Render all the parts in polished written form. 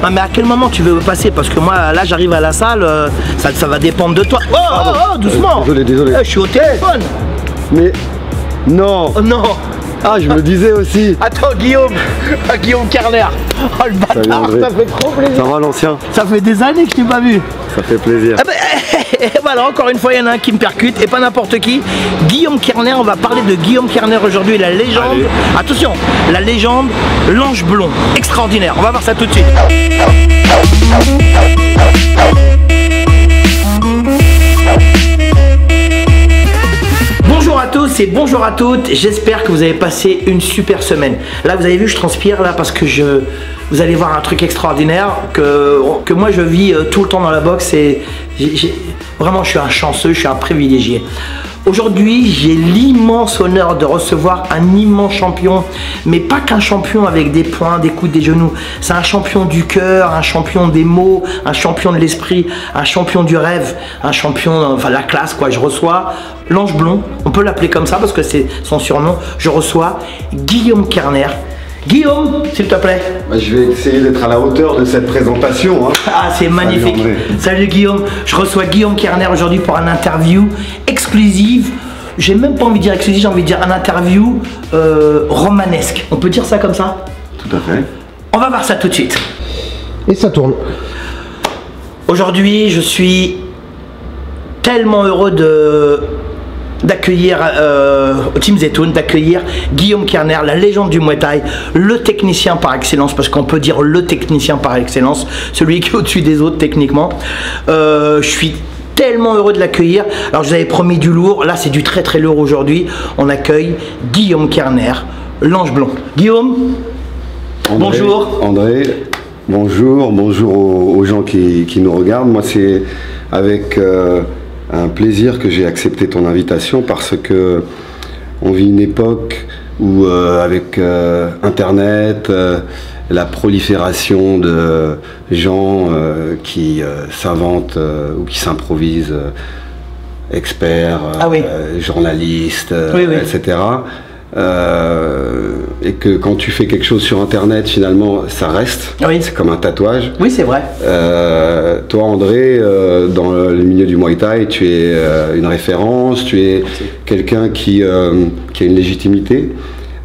Ah, mais à quel moment tu veux passer? Parce que moi, là, j'arrive à la salle, ça va dépendre de toi. Oh, doucement. Désolé. Je suis au téléphone. Mais non. Oh non. Ah, je me disais aussi. Attends, Guillaume. Guillaume Kerner. Oh, le bâtard, ça fait trop plaisir. Ça va l'ancien? Ça fait des années que je t'ai pas vu. Ça fait plaisir. Ah ben, voilà, encore une fois, il y en a un qui me percute, et pas n'importe qui. Guillaume Kerner, on va parler de Guillaume Kerner aujourd'hui, la légende. Allez. Attention, la légende, l'ange blond. Extraordinaire, on va voir ça tout de suite. Bonjour à tous et bonjour à toutes, j'espère que vous avez passé une super semaine. Là vous avez vu, je transpire là parce que vous allez voir un truc extraordinaire que moi je vis tout le temps dans la boxe et vraiment je suis un chanceux, je suis un privilégié. Aujourd'hui, j'ai l'immense honneur de recevoir un immense champion, mais pas qu'un champion avec des poings, des coudes, des genoux. C'est un champion du cœur, un champion des mots, un champion de l'esprit, un champion du rêve, un champion, enfin la classe quoi. Je reçois l'ange blond, on peut l'appeler comme ça parce que c'est son surnom. Je reçois Guillaume Kerner. Guillaume, s'il te plaît. Bah, je vais essayer d'être à la hauteur de cette présentation. Hein. Ah, c'est magnifique. Salut Guillaume. Je reçois Guillaume Kerner aujourd'hui pour un interview exclusive. J'ai même pas envie de dire exclusive, j'ai envie de dire un interview romanesque. On peut dire ça comme ça? Tout à fait. On va voir ça tout de suite. Et ça tourne. Aujourd'hui, je suis tellement heureux d'accueillir au Team Zetoun, d'accueillir Guillaume Kerner, la légende du Muay Thai, le technicien par excellence, parce qu'on peut dire le technicien par excellence, celui qui est au-dessus des autres techniquement. Je suis tellement heureux de l'accueillir. Alors je vous avais promis du lourd, là c'est du très très lourd aujourd'hui. On accueille Guillaume Kerner, l'ange blond. Guillaume, bonjour. André, bonjour aux gens qui nous regardent. Moi c'est avec un plaisir que j'ai accepté ton invitation parce que on vit une époque où avec Internet, la prolifération de gens qui s'inventent ou qui s'improvisent experts, journalistes, etc. Et que quand tu fais quelque chose sur Internet, finalement, ça reste. Oui. C'est comme un tatouage. Oui, c'est vrai. Toi, André, dans le milieu du Muay Thai, tu es une référence, tu es quelqu'un qui a une légitimité.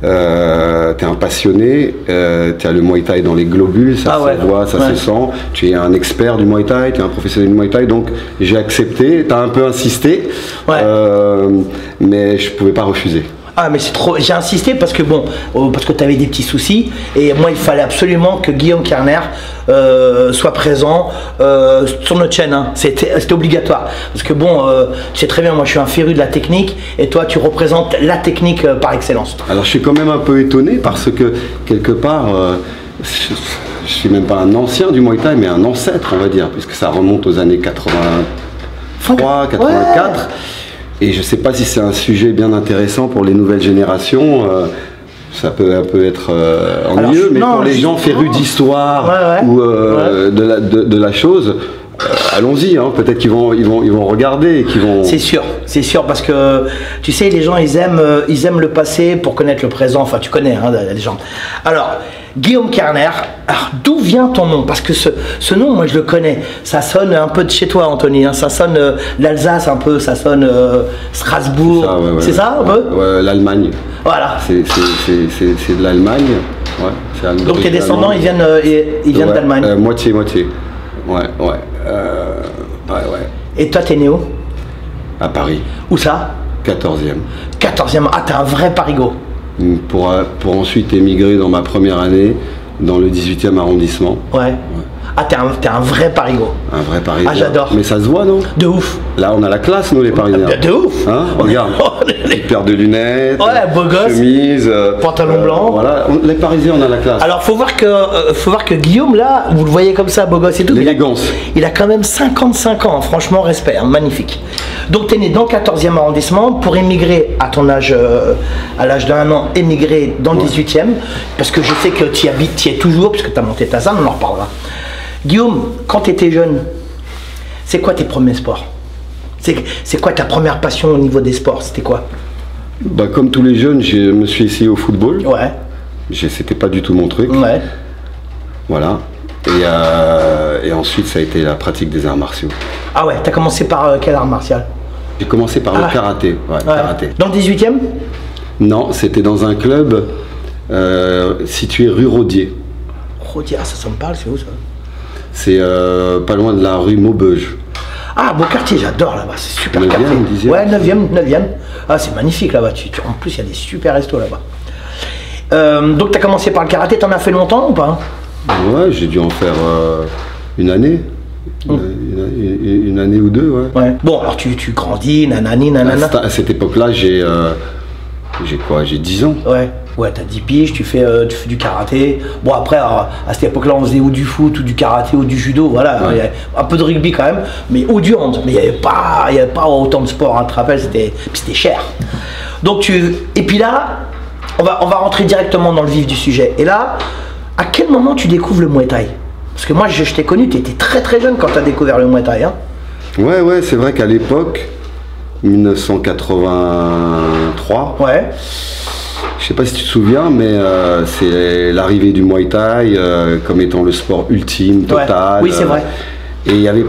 Tu es un passionné, tu as le Muay Thai dans les globules, ça se voit, ça se sent. Tu es un expert du Muay Thai, tu es un professionnel du Muay Thai, donc j'ai accepté. Tu as un peu insisté, mais je ne pouvais pas refuser. Ah mais c'est trop, j'ai insisté parce que bon, parce que tu avais des petits soucis et moi il fallait absolument que Guillaume Kerner soit présent sur notre chaîne, hein. C'était obligatoire parce que bon, tu sais très bien, moi je suis un féru de la technique et toi tu représentes la technique par excellence. Alors je suis quand même un peu étonné parce que quelque part, je suis même pas un ancien du Muay Thai mais un ancêtre on va dire, puisque ça remonte aux années 83, 84. Et je ne sais pas si c'est un sujet bien intéressant pour les nouvelles générations. Ça peut un peu être ennuyeux, mais pour les gens férus d'histoire ou de la chose, allons-y. Hein, peut-être qu'ils vont regarder et qu'ils vont. C'est sûr, parce que tu sais, les gens ils aiment le passé pour connaître le présent. Enfin, tu connais hein, la légende. Alors. Guillaume Kerner, d'où vient ton nom? Parce que ce nom, moi je le connais. Ça sonne un peu de chez toi, Anthony. Hein. Ça sonne l'Alsace un peu, ça sonne Strasbourg. C'est ça un peu? L'Allemagne. Voilà. C'est de l'Allemagne. Ouais, donc tes descendants, ils viennent d'Allemagne. Moitié. Ouais. Et toi, t'es né où? À Paris. Où ça? 14e. 14e. Ah, t'es un vrai parigot. Pour ensuite émigrer dans ma première année dans le 18e arrondissement. Ouais. Ah, t'es un vrai parigot. Un vrai parisien. Ah, j'adore. Mais ça se voit, non? De ouf. Là, on a la classe, nous, les parisiens. De ouf. Hein, regarde. Petite paire de lunettes, beau gosse, chemise, pantalon blanc. Voilà, les parisiens, on a la classe. Alors, faut voir que Guillaume, là, vous le voyez comme ça, beau gosse et tout. L'élégance. Il a quand même 55 ans, franchement, respect, hein, magnifique. Donc, tu es né dans le 14e arrondissement pour émigrer à ton âge, à l'âge d'1 an, émigrer dans le 18e, parce que je sais que tu y habites, tu y es toujours, puisque tu as monté ta zone, on en reparlera. Guillaume, quand tu étais jeune, c'est quoi tes premiers sports? C'est quoi ta première passion au niveau des sports? C'était quoi? Bah, comme tous les jeunes, je me suis essayé au football. Ouais. C'était pas du tout mon truc. Ouais. Voilà. Et ensuite, ça a été la pratique des arts martiaux. Ah ouais, t'as commencé par quel art martial? J'ai commencé par le karaté. Ouais, karaté. Dans le 18e? Non, c'était dans un club situé rue Rodier. Rodier, ah, ça me parle, c'est où ça? C'est pas loin de la rue Maubeuge. Ah, beau quartier, j'adore là-bas, c'est super 9e, quartier. 10e. Ouais, 9e. Ah, c'est magnifique là-bas. En plus, il y a des super restos là-bas. Donc, tu as commencé par le karaté, t'en as fait longtemps ou pas? Ouais, j'ai dû en faire une année. Une année ou deux, ouais. Bon, alors tu grandis, nanani, nanana. À cette époque-là, j'ai quoi? J'ai 10 ans. Ouais, t'as 10 piges, tu fais du karaté. Bon, après, à cette époque-là, on faisait ou du foot, ou du karaté, ou du judo, voilà. Ouais. Il y avait un peu de rugby quand même, mais ou du hand. Mais il n'y avait pas autant de sport, hein, tu te rappelles, c'était cher. Donc et puis là, on va rentrer directement dans le vif du sujet. Et là, à quel moment tu découvres le Muay Thai? Parce que moi, je t'ai connu, tu étais très très jeune quand tu as découvert le Muay Thai. Hein. Ouais, c'est vrai qu'à l'époque, 1983, ouais. Je sais pas si tu te souviens, mais c'est l'arrivée du Muay Thai comme étant le sport ultime, total. Oui, c'est vrai. Et il y avait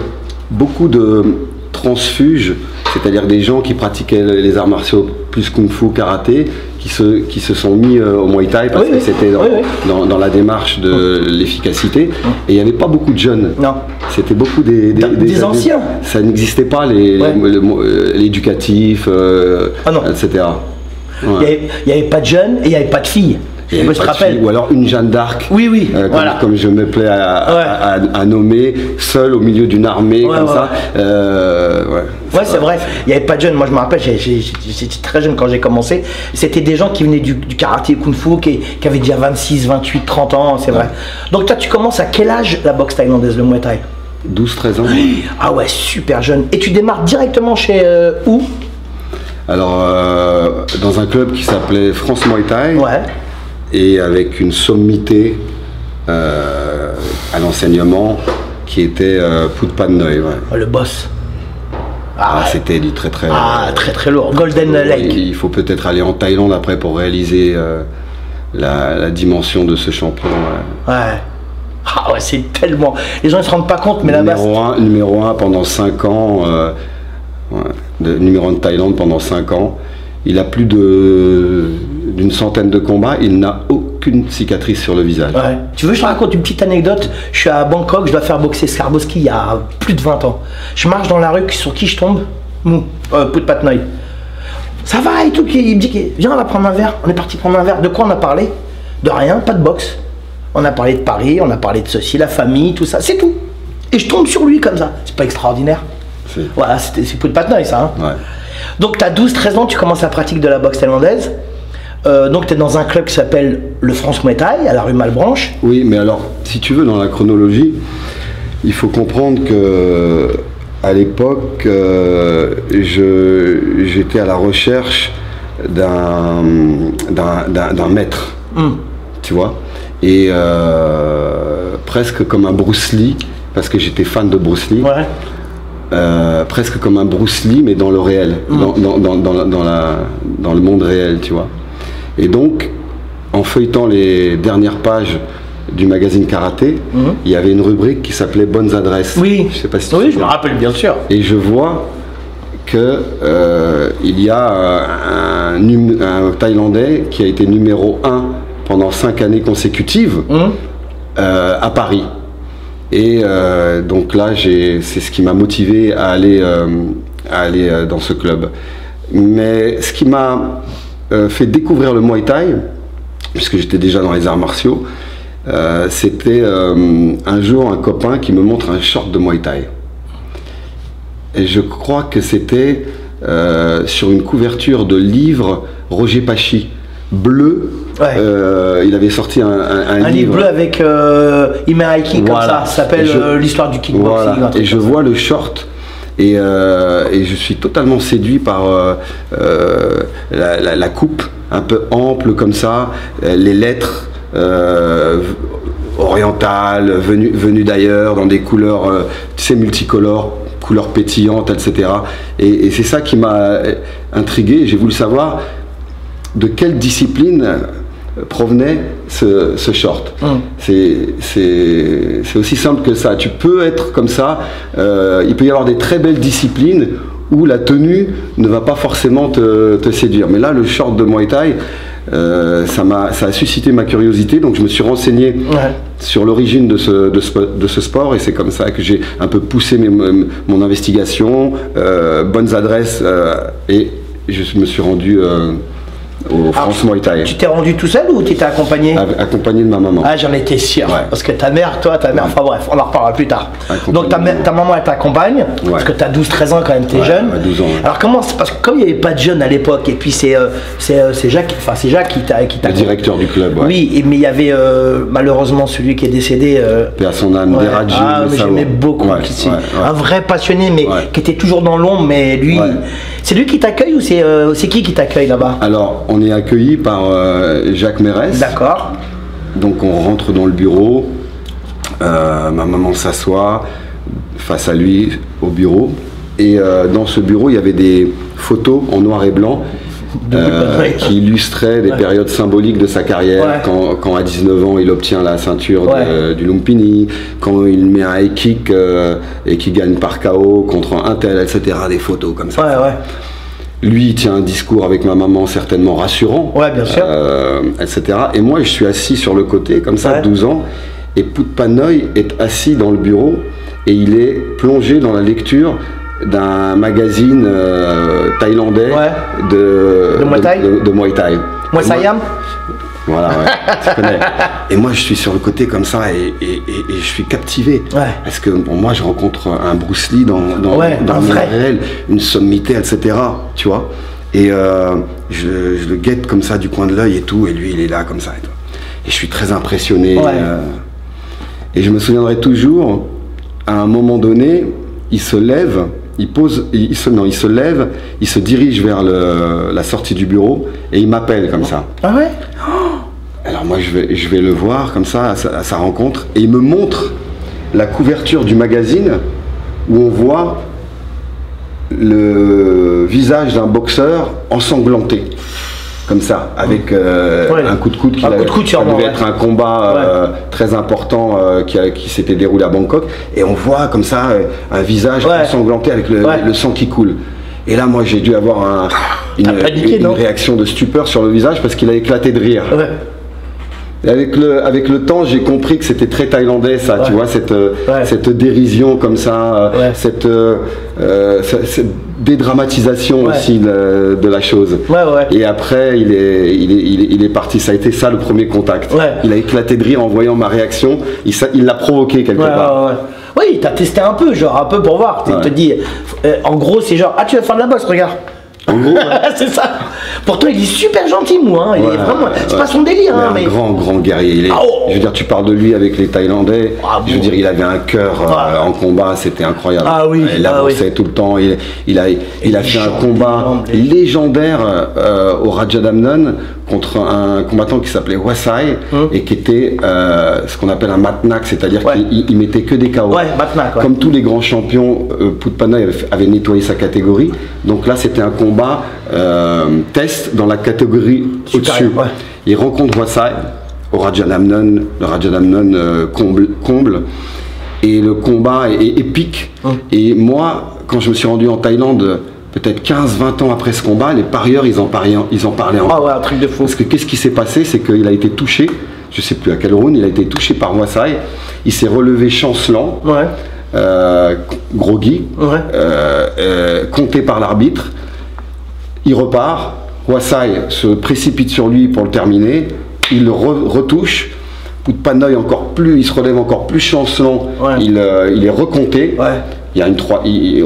beaucoup de transfuges, c'est-à-dire des gens qui pratiquaient les arts martiaux plus kung-fu, karaté, qui se sont mis au Muay Thai parce que c'était dans la démarche de l'efficacité. Et il n'y avait pas beaucoup de jeunes. Non. C'était beaucoup des anciens. Ça n'existait pas, l'éducatif, etc. Il n'y avait pas de jeunes et il n'y avait pas de filles. Je me rappelle. Ou alors une Jeanne d'Arc, comme je me plais à nommer, seule au milieu d'une armée, comme ça. Ouais, c'est vrai. Il n'y avait pas de jeunes. Moi, je me rappelle, j'étais très jeune quand j'ai commencé. C'était des gens qui venaient du karaté kung-fu, qui avaient déjà 26, 28, 30 ans, c'est vrai. Donc, toi, tu commences à quel âge la boxe thaïlandaise, le Muay Thai? 12-13 ans. Ah ouais, super jeune. Et tu démarres directement chez où? Alors, dans un club qui s'appelait France Muay Thai. Ouais. Et avec une sommité à l'enseignement qui était Putpannoy. Ouais. Le boss. C'était du très très lourd. Golden Lake. Il faut peut-être aller en Thaïlande après pour réaliser la dimension de ce champion. Ouais. Ah ouais, c'est tellement. Les gens ne se rendent pas compte, mais là-bas. Numéro 1 pendant 5 ans. Numéro 1 de Thaïlande pendant 5 ans. Il a plus d'une centaine de combats, il n'a aucune cicatrice sur le visage. Ouais. Tu veux que je te raconte une petite anecdote? Je suis à Bangkok, je dois faire boxer Skarboski il y a plus de 20 ans. Je marche dans la rue, sur qui je tombe? Putpannoy. Ça va et tout, il me dit, viens, on va prendre un verre. On est parti prendre un verre. De quoi on a parlé? De rien, pas de boxe. On a parlé de Paris, on a parlé de ceci, la famille, tout ça, c'est tout. Et je tombe sur lui comme ça. C'est pas extraordinaire? Voilà, c'est Putpannoy ça. Hein. Ouais. Donc tu as 12-13 ans, tu commences la pratique de la boxe thaïlandaise. Donc tu es dans un club qui s'appelle le France Muay Thai, à la rue Malbranche. Oui, mais alors, si tu veux, dans la chronologie, il faut comprendre que à l'époque, j'étais à la recherche d'un maître, tu vois, et presque comme un Bruce Lee, parce que j'étais fan de Bruce Lee. Ouais. Presque comme un Bruce Lee, mais dans le réel, dans le monde réel, tu vois. Et donc, en feuilletant les dernières pages du magazine Karaté, il y avait une rubrique qui s'appelait Bonnes adresses. Oui, je sais pas si tu je me rappelle bien sûr. Et je vois que il y a un Thaïlandais qui a été numéro 1 pendant 5 années consécutives à Paris. Et donc là, c'est ce qui m'a motivé à aller dans ce club. Mais ce qui m'a fait découvrir le Muay Thai, puisque j'étais déjà dans les arts martiaux, c'était un jour un copain qui me montre un short de Muay Thai. Et je crois que c'était sur une couverture de livre Roger Pachy, bleu. Ouais. Il avait sorti un livre bleu avec Ime Aiki, comme ça s'appelle l'histoire du kickboxing. Voilà. Et je vois le short et je suis totalement séduit par la coupe un peu ample comme ça, les lettres orientales venues d'ailleurs dans des couleurs tu sais, multicolores, couleurs pétillantes, etc. Et c'est ça qui m'a intrigué. J'ai voulu savoir de quelle discipline provenait ce short. C'est aussi simple que ça. Tu peux être comme ça. Il peut y avoir des très belles disciplines où la tenue ne va pas forcément te séduire. Mais là, le short de Muay Thai, ça a suscité ma curiosité, donc je me suis renseigné sur l'origine de ce sport, et c'est comme ça que j'ai un peu poussé mon investigation, bonnes adresses, et je me suis rendu au France Muay Thai. Tu t'es rendu tout seul ou tu étais accompagné? Accompagné de ma maman. Ah, j'en étais sûr. Parce que ta mère, enfin bref, on en reparlera plus tard. Donc ta maman, elle t'accompagne, parce que tu as 12-13 ans quand même, tu es jeune. 12 ans. Alors comment, parce que comme il n'y avait pas de jeunes à l'époque, et puis c'est Jacques qui t'a... Le directeur du club, Oui, mais il y avait malheureusement celui qui est décédé. Paix à son âme, Deradji. Ah, mais j'aimais beaucoup. Un vrai passionné, mais qui était toujours dans l'ombre, mais lui... C'est lui qui t'accueille ou c'est qui t'accueille là-bas? Alors, on est accueilli par Jacques Mérès. D'accord. Donc on rentre dans le bureau, ma maman s'assoit face à lui au bureau, et dans ce bureau il y avait des photos en noir et blanc qui illustraient des périodes symboliques de sa carrière, quand à 19 ans il obtient la ceinture du Lumpini, quand il met un high kick et qui gagne par KO contre un tel, etc. Des photos comme ça. Lui, il tient un discours avec ma maman certainement rassurant, bien sûr. etc. Et moi, je suis assis sur le côté, comme ça, 12 ans, et Putpannoy est assis dans le bureau, et il est plongé dans la lecture d'un magazine thaïlandais de Muay Thai. Muay Siam. Voilà, tu connais. Et moi, je suis sur le côté comme ça, et je suis captivé. Parce que pour moi, je rencontre un Bruce Lee dans le monde réel, une sommité, etc. Tu vois. Et je le guette comme ça du coin de l'œil et tout, et lui, il est là comme ça. Et je suis très impressionné. Et je me souviendrai toujours, à un moment donné, il se lève, il se lève, il se dirige vers la sortie du bureau, et il m'appelle comme ça. Ah ouais? Alors moi je vais le voir comme ça à sa rencontre, et il me montre la couverture du magazine où on voit le visage d'un boxeur ensanglanté comme ça, avec un coup de coude qui devait être un combat très important qui s'était déroulé à Bangkok, et on voit comme ça un visage ensanglanté avec le sang qui coule. Et là moi j'ai dû avoir une réaction de stupeur sur le visage, parce qu'il a éclaté de rire. Et avec le temps, j'ai compris que c'était très thaïlandais, ça, tu vois, cette dérision comme ça, cette dédramatisation aussi de la chose. Et après, il est parti. Ça a été ça le premier contact. Il a éclaté de rire en voyant ma réaction. Il l'a provoqué quelque part. Oui, il t'a testé un peu pour voir. Il te dit, en gros, c'est genre, ah, tu vas faire de la boxe, regarde. En gros, c'est ça. Pourtant, il est super gentil, moi. Il est vraiment. C'est pas son délire, mais un grand guerrier. Je veux dire, tu parles de lui avec les Thaïlandais. Je veux dire, il avait un cœur en combat, c'était incroyable. Il avançait tout le temps. Il a fait un combat légendaire au Rajadamnern contre un combattant qui s'appelait Wasai et qui était ce qu'on appelle un matnak, c'est-à-dire qu'il mettait que des KO. Comme tous les grands champions, Putpannoy avait nettoyé sa catégorie. Donc là, c'était un combat test dans la catégorie au-dessus. Il rencontre Wasai au Rajadamnern, le Rajadamnern comble, et le combat est épique. Et moi, quand je me suis rendu en Thaïlande, peut-être 15-20 ans après ce combat, les parieurs, ils en parlaient encore. Un truc de fou. Parce que qu'est-ce qui s'est passé, c'est qu'il a été touché, je ne sais plus à quel round, il a été touché par Wasai, il s'est relevé chancelant, groggy, compté par l'arbitre, il repart, Wasai se précipite sur lui pour le terminer, il le retouche, Putpannoy il se relève encore plus chancelant, il est recompté. Il y a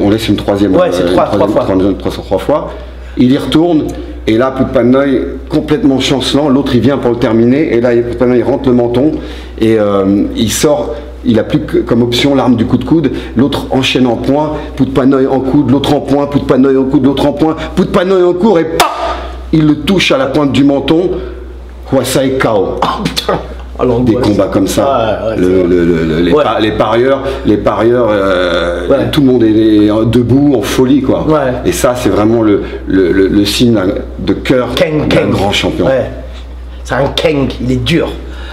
on laisse une troisième, trois fois. Il y retourne, et là Putpannoy complètement chancelant, l'autre il vient pour le terminer, et là Putpannoy rentre le menton, et il sort. Il n'a plus comme option l'arme du coup de coude, l'autre enchaîne en point, Putpannoy en coude, l'autre en point, Putpannoy en coude, l'autre en point, Putpannoy en court, et paf, il le touche à la pointe du menton, Wasai KO. Des combats comme ça, les parieurs, tout le monde est debout en folie, quoi. Et ça, c'est vraiment le signe de cœur d'un grand champion. C'est un Kang, il est dur.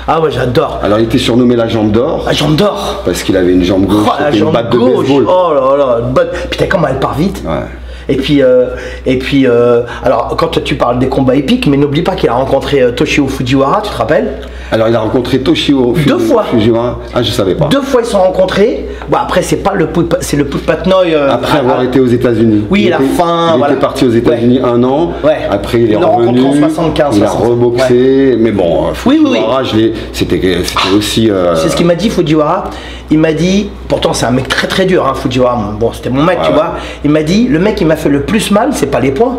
Ah ouais, j'adore. Alors il était surnommé la jambe d'or. La jambe d'or. Parce qu'il avait une jambe gauche, La c'était jambe une batte de gauche. baseball. Oh là là, putain, comment elle part vite. Ouais. Et puis, alors quand tu parles des combats épiques, mais n'oublie pas qu'il a rencontré Toshio Fujiwara, tu te rappelles? Alors il a rencontré Toshio Deux fois. Fujiwara. Ah, je savais pas. 2 fois ils sont rencontrés. Bon, après c'est pas le c'est le Putpatnoy. Après avoir été aux États-Unis. Oui, la fin. Il était parti aux États-Unis 1 an. Ouais. Après il est rencontré revenu. en 75. Il a reboxé. Ouais. Mais bon, Fujiwara, c'était aussi. C'est ce qu'il m'a dit, Fujiwara. Il m'a dit, pourtant c'est un mec très très dur, hein, Fujiwara. Bon, c'était mon mec, tu vois. Il m'a dit, le mec qui m'a fait le plus mal, c'est pas les poings.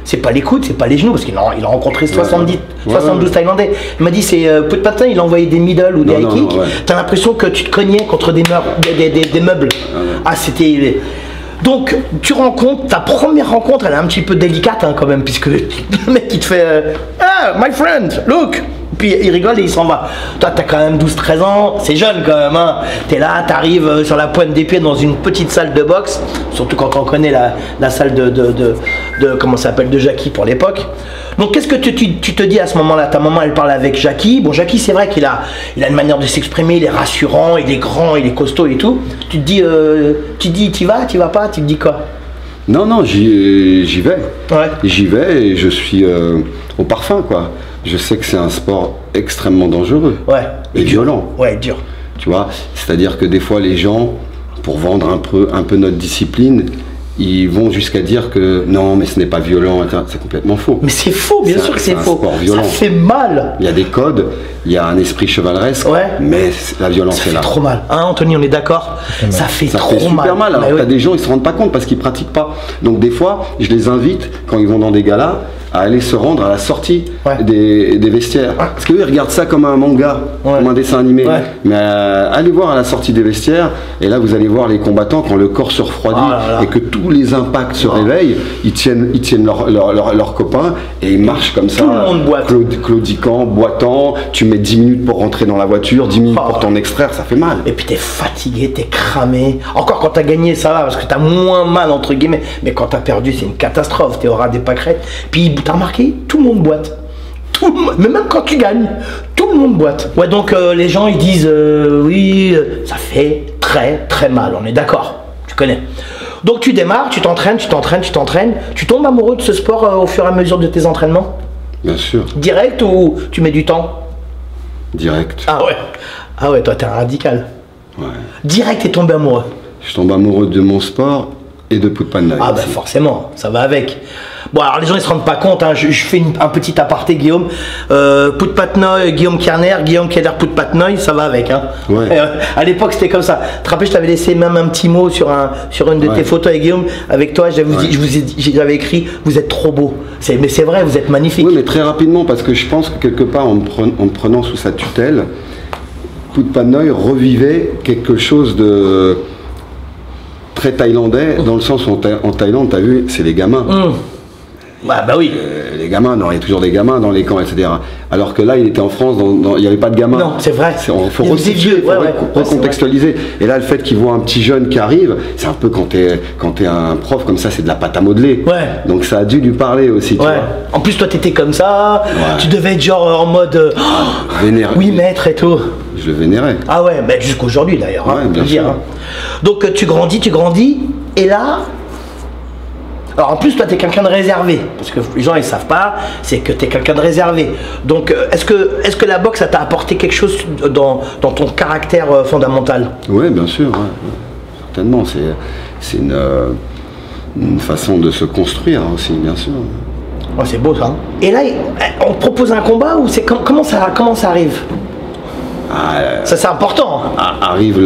C'est pas les coudes, c'est pas les genoux, parce qu'il a rencontré 72 Thaïlandais. Il m'a dit, c'est Putpatnoy, il a envoyé des middle ou des high kicks. T'as l'impression que tu te cognais contre des meubles. Ah, c'était. Donc, tu rencontres, ta première rencontre, elle est un petit peu délicate hein, quand même, puisque le mec il te fait ah, my friend, look! Puis il rigole et il s'en va. Toi, t'as quand même 12-13 ans, c'est jeune quand même. Hein. T'es là, t'arrives sur la pointe des pieds dans une petite salle de boxe, surtout quand on connaît la salle de comment ça s'appelle, de Jackie pour l'époque. Donc qu'est-ce que tu te dis à ce moment-là? Ta maman, elle parle avec Jackie. Bon, Jackie, c'est vrai qu'il a une manière de s'exprimer, il est rassurant, il est grand, il est costaud et tout. Tu te dis, t'y vas pas? Tu te dis quoi? Non, j'y vais. Ouais. J'y vais et je suis au parfum, quoi. Je sais que c'est un sport extrêmement dangereux. Ouais. Et violent. Ouais, dur. Tu vois, c'est-à-dire que des fois, les gens, pour vendre un peu notre discipline, ils vont jusqu'à dire que non, mais ce n'est pas violent, c'est complètement faux. Mais c'est faux, bien sûr que c'est faux. Sport violent. Ça fait mal. Il y a des codes, il y a un esprit chevaleresque, mais la violence est là. Ça fait trop mal. Hein, Anthony, on est d'accord? Ça fait trop mal. Ça fait super mal. Alors, t'as des gens, ils se rendent pas compte parce qu'ils pratiquent pas. Donc, des fois, je les invite, quand ils vont dans des galas, à aller se rendre à la sortie des vestiaires. Parce qu'eux, ils regardent ça comme un manga, comme un dessin animé. Mais allez voir à la sortie des vestiaires, et là, vous allez voir les combattants, quand le corps se refroidit et que tous les impacts se réveillent, ils tiennent leurs copains et ils marchent comme ça. Tout le monde boite. Claudiquant, boitant, tu mets 10 minutes pour rentrer dans la voiture, 10 minutes pour t'en extraire, ça fait mal. Et puis t'es fatigué, t'es cramé. Encore quand t'as gagné, ça va, parce que t'as moins mal, entre guillemets. Mais quand t'as perdu, c'est une catastrophe, t'es au ras des pâquerettes. Puis t'as remarqué, tout le monde boite. Mais même quand tu gagnes, tout le monde boite. Ouais, donc les gens ils disent oui, ça fait très très mal, on est d'accord, tu connais. Donc tu démarres, tu t'entraînes, tu tombes amoureux de ce sport au fur et à mesure de tes entraînements? Bien sûr. Direct ou tu mets du temps? Direct. Ah ouais, toi t'es un radical. Ouais. Direct, t'es tombé amoureux. Je tombe amoureux de mon sport et de Putpatnoy. Ah bah forcément, ça va avec. Bon alors les gens ils se rendent pas compte, hein, je fais un petit aparté Guillaume. Putpatnoy, Guillaume Kerner, Guillaume Kerner, Putpatnoy, ça va avec. Hein. Ouais. À l'époque c'était comme ça. Tu te rappelles, je t'avais laissé même un petit mot sur une de tes photos avec Guillaume. Avec toi, j'avais écrit vous êtes trop beau. Mais c'est vrai, vous êtes magnifique. Oui mais très rapidement parce que je pense que quelque part en me prenant sous sa tutelle, Putpatnoy revivait quelque chose de très thaïlandais, dans le sens où en Thaïlande, tu as vu, c'est les gamins. Bah oui. Les gamins, non, il y a toujours des gamins dans les camps, etc. Alors que là, il était en France, il n'y avait pas de gamins. Non, c'est vrai. Il faut recontextualiser. Et là, le fait qu'il voit un petit jeune qui arrive, c'est un peu quand t'es un prof comme ça, c'est de la pâte à modeler. Ouais. Donc ça a dû lui parler aussi. Tu vois. En plus, toi, t'étais comme ça. Tu devais être genre en mode oui, maître et tout. Je le vénérais. Ah ouais, bah jusqu'aujourd'hui d'ailleurs. Ouais, bien sûr. Hein. Donc tu grandis, et là. Alors en plus, toi, tu es quelqu'un de réservé, parce que les gens ils savent pas, c'est que tu es quelqu'un de réservé. Donc est-ce que la boxe, ça t'a apporté quelque chose dans ton caractère fondamental? Oui, bien sûr, certainement. C'est une façon de se construire aussi, bien sûr. Ouais, c'est beau ça. Hein. Et là, on te propose un combat ou c'est comment ça arrive? Ça c'est important. Arrive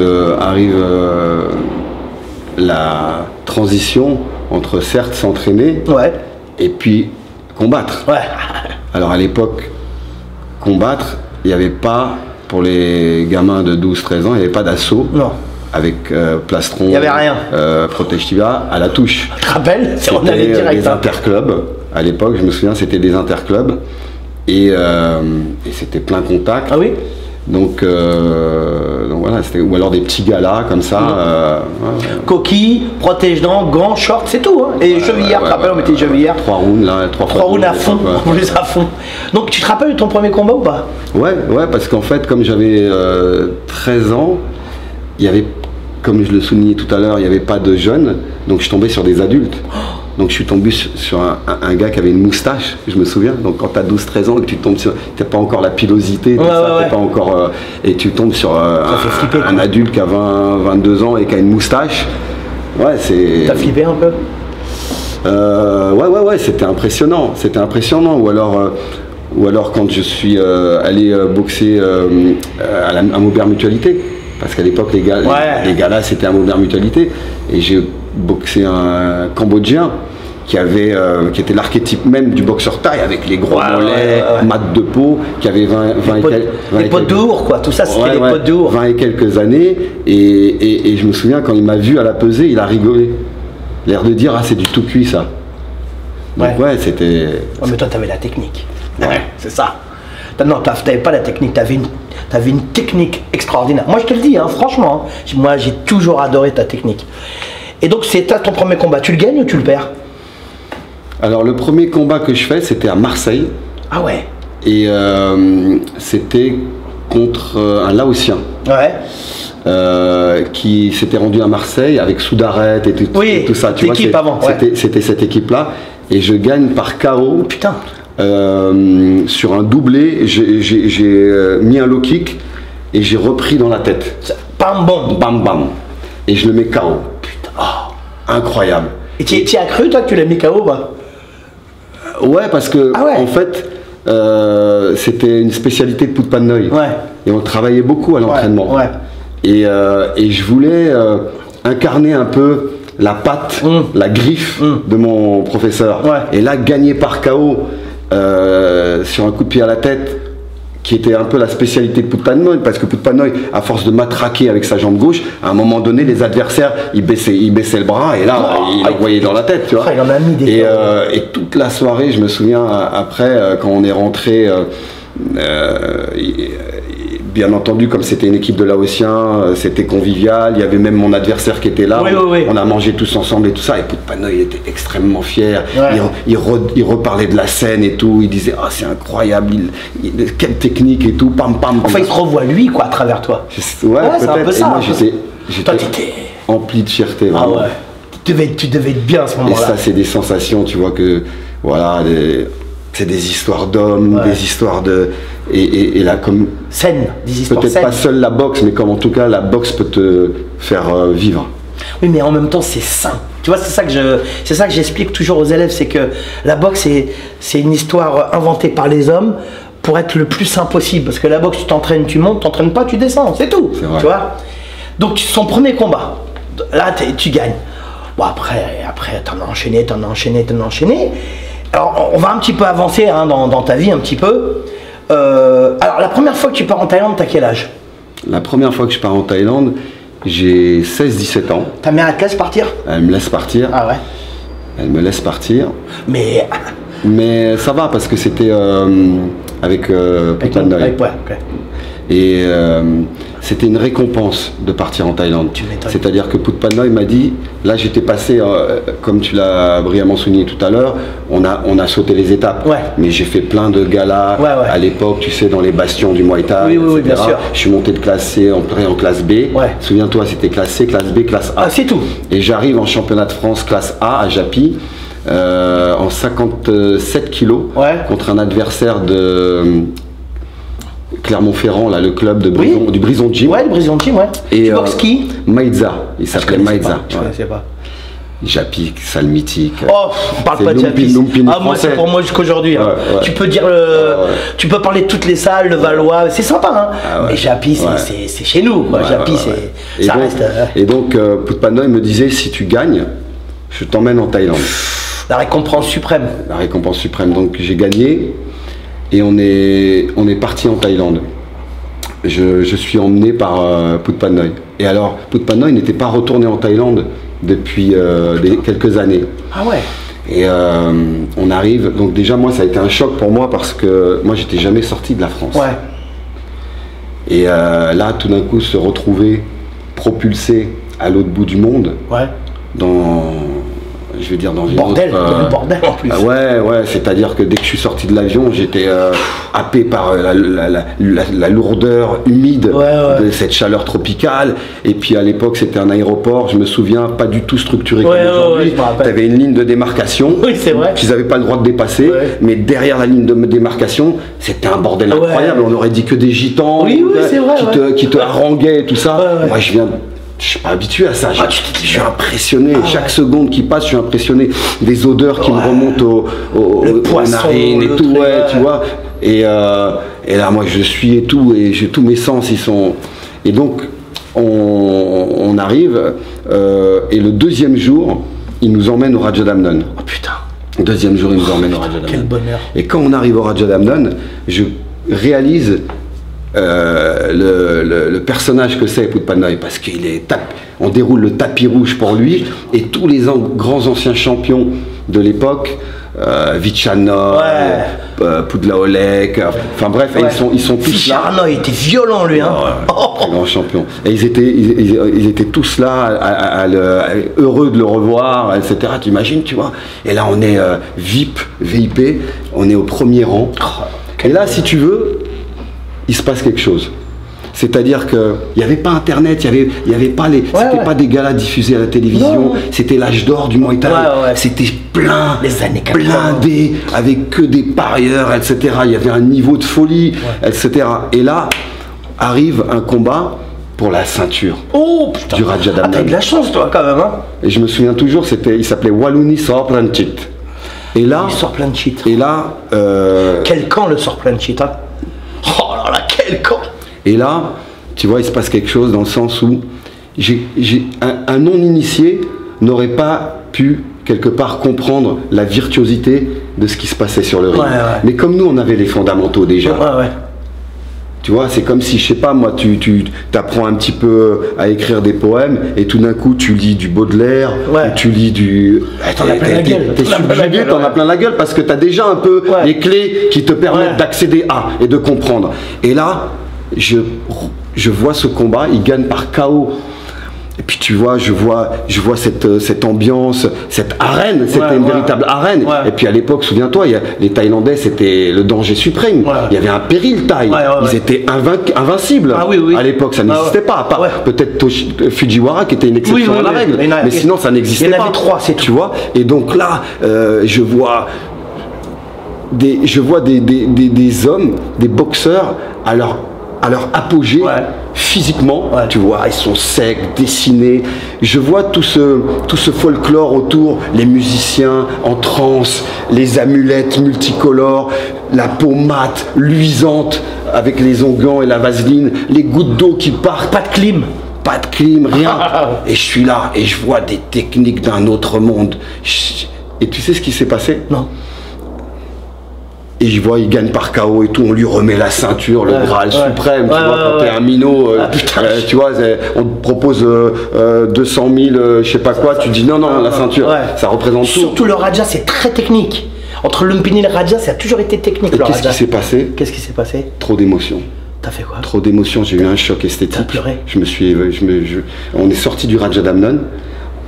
la transition entre certes s'entraîner et puis combattre. Ouais. Alors à l'époque, combattre, il n'y avait pas, pour les gamins de 12-13 ans, il n'y avait pas d'assaut. Non. Avec plastron, il n'y avait rien. Protège Tibia à la touche. Tu te rappelles? On allait direct. Des interclubs. À l'époque, je me souviens, c'était des interclubs et c'était plein contact. Ah oui. Donc voilà, ou alors des petits galas comme ça. Coquille, protège-dents, gants, shorts, c'est tout. Hein. Et chevillères, tu te rappelles, on mettait les chevillères. 3 rounds là, 3 rounds à fond, plus à fond. Donc tu te rappelles de ton premier combat ou pas? Ouais, parce qu'en fait, comme j'avais 13 ans, il y avait, comme je le soulignais tout à l'heure, il n'y avait pas de jeunes, donc je tombais sur des adultes. Donc je suis tombé sur un gars qui avait une moustache, je me souviens. Donc quand tu as 12-13 ans et que tu tombes sur... T'as pas encore la pilosité, t'as pas encore... et tu tombes sur un adulte qui a 22 ans et qui a une moustache. Ouais, c'est... T'as flippé un peu? Ouais, c'était impressionnant. C'était impressionnant. Ou alors quand je suis allé boxer à Maubert Mutualité. Parce qu'à l'époque, les gars là, c'était à Maubert Mutualité. Et j'ai boxé un Cambodgien qui était l'archétype même du boxeur thaï, avec les gros mollets, mat de peau, qui avait 20 les potes d'ours, quoi. Tout ça, c'était les potes d'ours. 20 et quelques années. Et je me souviens, quand il m'a vu à la pesée, il a rigolé. L'air de dire, ah, c'est du tout cuit, ça. Donc c'était... Ouais, mais toi, t'avais la technique. Ouais, c'est ça. Non, t'avais pas la technique, t'avais une technique extraordinaire. Moi, je te le dis, hein, franchement, moi, j'ai toujours adoré ta technique. Et donc, c'est ton premier combat. Tu le gagnes ou tu le perds? Alors, le premier combat que je fais, c'était à Marseille. Ah ouais. Et c'était contre un Laotien. Ouais. Qui s'était rendu à Marseille avec Soudaret et tout ça. Tu vois, c'était cette équipe-là. Et je gagne par KO. Oh, putain. Sur un doublé, j'ai mis un low kick et j'ai repris dans la tête. Bam, bam. Bam, bam. Et je le mets KO. Putain. Oh, incroyable. Et tu as cru, toi, que tu l'as mis KO, bah? Ouais, parce que, en fait, c'était une spécialité de Poutpanoï. Ouais. Et on travaillait beaucoup à l'entraînement. Ouais. Et je voulais incarner un peu la patte, la griffe de mon professeur. Ouais. Et là, gagner par KO sur un coup de pied à la tête, qui était un peu la spécialité de Poutpanoï, parce que Poutpanoï, à force de matraquer avec sa jambe gauche, à un moment donné, les adversaires, ils baissaient le bras, et là, il envoyait dans la tête, tu vois. Il en a mis des et toute la soirée, je me souviens, après, quand on est rentré... bien entendu, comme c'était une équipe de Laotiens, c'était convivial. Il y avait même mon adversaire qui était là. On a mangé tous ensemble et tout ça. Et Poutpanoï était extrêmement fier. Ouais. Il reparlait de la scène et tout. Il disait, ah, c'est incroyable, quelle technique et tout. Pam, pam. Enfin, il te revoit lui, quoi, à travers toi. Ouais, c'est un peu ça. Et moi, j'étais empli de fierté. Vraiment. Ah ouais. Tu devais être bien à ce moment-là. Et ça, c'est des sensations, tu vois, que voilà. C'est des histoires d'hommes, des histoires de... Et là, comme... Scène, des histoires peut-être pas seule la boxe, mais comme en tout cas, la boxe peut te faire vivre. Oui, mais en même temps, c'est sain. Tu vois, c'est ça que j'explique toujours aux élèves, c'est que la boxe, c'est une histoire inventée par les hommes pour être le plus sain possible. Parce que la boxe, tu t'entraînes, tu montes, t'entraînes pas, tu descends, c'est tout. C'est vrai. Tu vois. Donc, son premier combat, là, tu gagnes. Bon, après t'en as enchaîné. Alors, on va un petit peu avancer dans ta vie, un petit peu. Alors, la première fois que tu pars en Thaïlande, t'as quel âge? La première fois que je pars en Thaïlande, j'ai 16-17 ans. Ta mère, elle te laisse partir? Elle me laisse partir. Ah ouais? Elle me laisse partir. Mais ça va, parce que c'était avec Poutpanoï. Ouais, okay. Et c'était une récompense de partir en Thaïlande. C'est-à-dire que Poutpanoï m'a dit, là j'étais passé, comme tu l'as brillamment souligné tout à l'heure, on a sauté les étapes. Ouais. Mais j'ai fait plein de galas à l'époque, tu sais, dans les bastions du Muay Thai, oui, bien sûr. Je suis monté de classe C, entré en classe B. Ouais. Souviens-toi, c'était classe C, classe B, classe A. Ah, c'est tout. Et j'arrive en championnat de France classe A à Japy. En 57 kilos contre un adversaire de Clermont-Ferrand, là, le club de du Brison Gym. Ouais, le Brison Gym, ouais. Et tu boxes qui? Maïza, il s'appelait Maïza. Je connaissais pas. Japy, salle mythique. Oh, on parle pas de Japy. Ah, moi, c'est pour moi jusqu'aujourd'hui. Hein. Tu peux dire tu peux parler de toutes les salles, le Valois, c'est sympa, hein. Mais Japy, c'est chez nous, quoi. Japy, c'est. Ça reste. Et donc, Poutpanoï me disait, si tu gagnes, je t'emmène en Thaïlande. La récompense suprême. La récompense suprême. Donc j'ai gagné et on est parti en Thaïlande. Je suis emmené par Poutpanoï. Et alors, Poutpanoï n'était pas retourné en Thaïlande depuis quelques années. Ah ouais. Et on arrive. Donc déjà, moi, ça a été un choc pour moi parce que moi, j'étais jamais sorti de la France. Ouais. Et là, tout d'un coup, se retrouver propulsé à l'autre bout du monde, dans, je vais dire, dans une bordel, autre, dans le bordel en plus. Ouais, c'est-à-dire que dès que je suis sorti de l'avion, j'étais happé par la lourdeur humide de cette chaleur tropicale. Et puis à l'époque, c'était un aéroport, je me souviens, pas du tout structuré comme aujourd'hui. Tu avais une ligne de démarcation qu'ils n'avaient pas le droit de dépasser, mais derrière la ligne de démarcation, c'était un bordel incroyable. On aurait dit que des gitans qui te haranguaient et tout ça. Moi, je suis pas habitué à ça, je suis impressionné, chaque seconde qui passe, je suis impressionné des odeurs qui me remontent aux narines et tout, tu vois. Et là, moi, je suis et tout, et j'ai tous mes sens, ils sont... Et donc, on arrive, et le deuxième jour, ils nous emmènent au Raja Damnon. Oh putain. Le deuxième jour, ils nous emmènent au Raja Damnon. Quel bonheur. Et quand on arrive au Raja Damnon, je réalise... le personnage que c'est Putpannoy, parce on déroule le tapis rouge pour lui, et tous les grands anciens champions de l'époque, Vichanov, Pudlaolek, enfin bref, ils sont tous là. Vichanov, il était violent lui, hein. Grand champion. Et ils étaient tous là, heureux de le revoir, etc. Tu imagines, tu vois. Et là, on est VIP, on est au premier rang. Et là, si tu veux, il se passe quelque chose. C'est-à-dire qu'il n'y avait pas Internet, il y avait pas c'était pas des galas diffusés à la télévision, c'était l'âge d'or du Muay Thai. C'était plein, les années 80. blindé, avec que des parieurs, etc. Il y avait un niveau de folie, etc. Et là, arrive un combat pour la ceinture du Raja Damnon. T'as de la chance, toi, quand même, hein. Et je me souviens toujours, il s'appelait Wallonie Sorplanchit. Et là, Et là, quel camp le Sorplanchit, hein. Oh là là, quel camp! Et là, tu vois, il se passe quelque chose dans le sens où un non-initié n'aurait pas pu, quelque part, comprendre la virtuosité de ce qui se passait sur le ring. Mais comme nous, on avait les fondamentaux déjà. Tu vois, c'est comme si, je sais pas, moi, tu apprends un petit peu à écrire des poèmes et tout d'un coup, tu lis du Baudelaire, ou tu lis du... T'en as plein la gueule. T'es subjugué, t'en as plein la gueule parce que t'as déjà un peu les clés qui te permettent d'accéder à et de comprendre. Et là, je vois ce combat, il gagne par KO. Et puis tu vois, je vois cette ambiance, cette arène, c'était une véritable arène. Et puis à l'époque, souviens-toi, les Thaïlandais, c'était le danger suprême. Il y avait un péril thaï. Ils étaient invincibles. À l'époque, ça n'existait pas. À part peut-être Fujiwara qui était une exception à la règle. Mais sinon, ça n'existait pas. Il y en avait 3, c'est tout. Tu vois. Et donc là, je vois des hommes, des boxeurs à leur apogée physiquement, tu vois, ils sont secs, dessinés. Je vois tout ce folklore autour, les musiciens en transe, les amulettes multicolores, la peau mate, luisante, avec les onguents et la vaseline, les gouttes d'eau qui partent. Pas de clim, rien. Et je suis là et je vois des techniques d'un autre monde. Et tu sais ce qui s'est passé? Non. Et je vois, il gagne par KO et tout, on lui remet la ceinture, le Graal suprême, tu vois, quand t'es un minot, tu vois, on te propose 200 000, je sais pas quoi, tu dis non, la ceinture, ça représente tout. Surtout le Raja, c'est très technique. Entre Lumpini et le Raja, ça a toujours été technique. Et qu'est-ce qui s'est passé? Qu'est-ce qui s'est passé? Trop d'émotions. T'as fait quoi? Trop d'émotions, j'ai eu un choc esthétique. T'as pleuré? On est sorti du Raja Damnon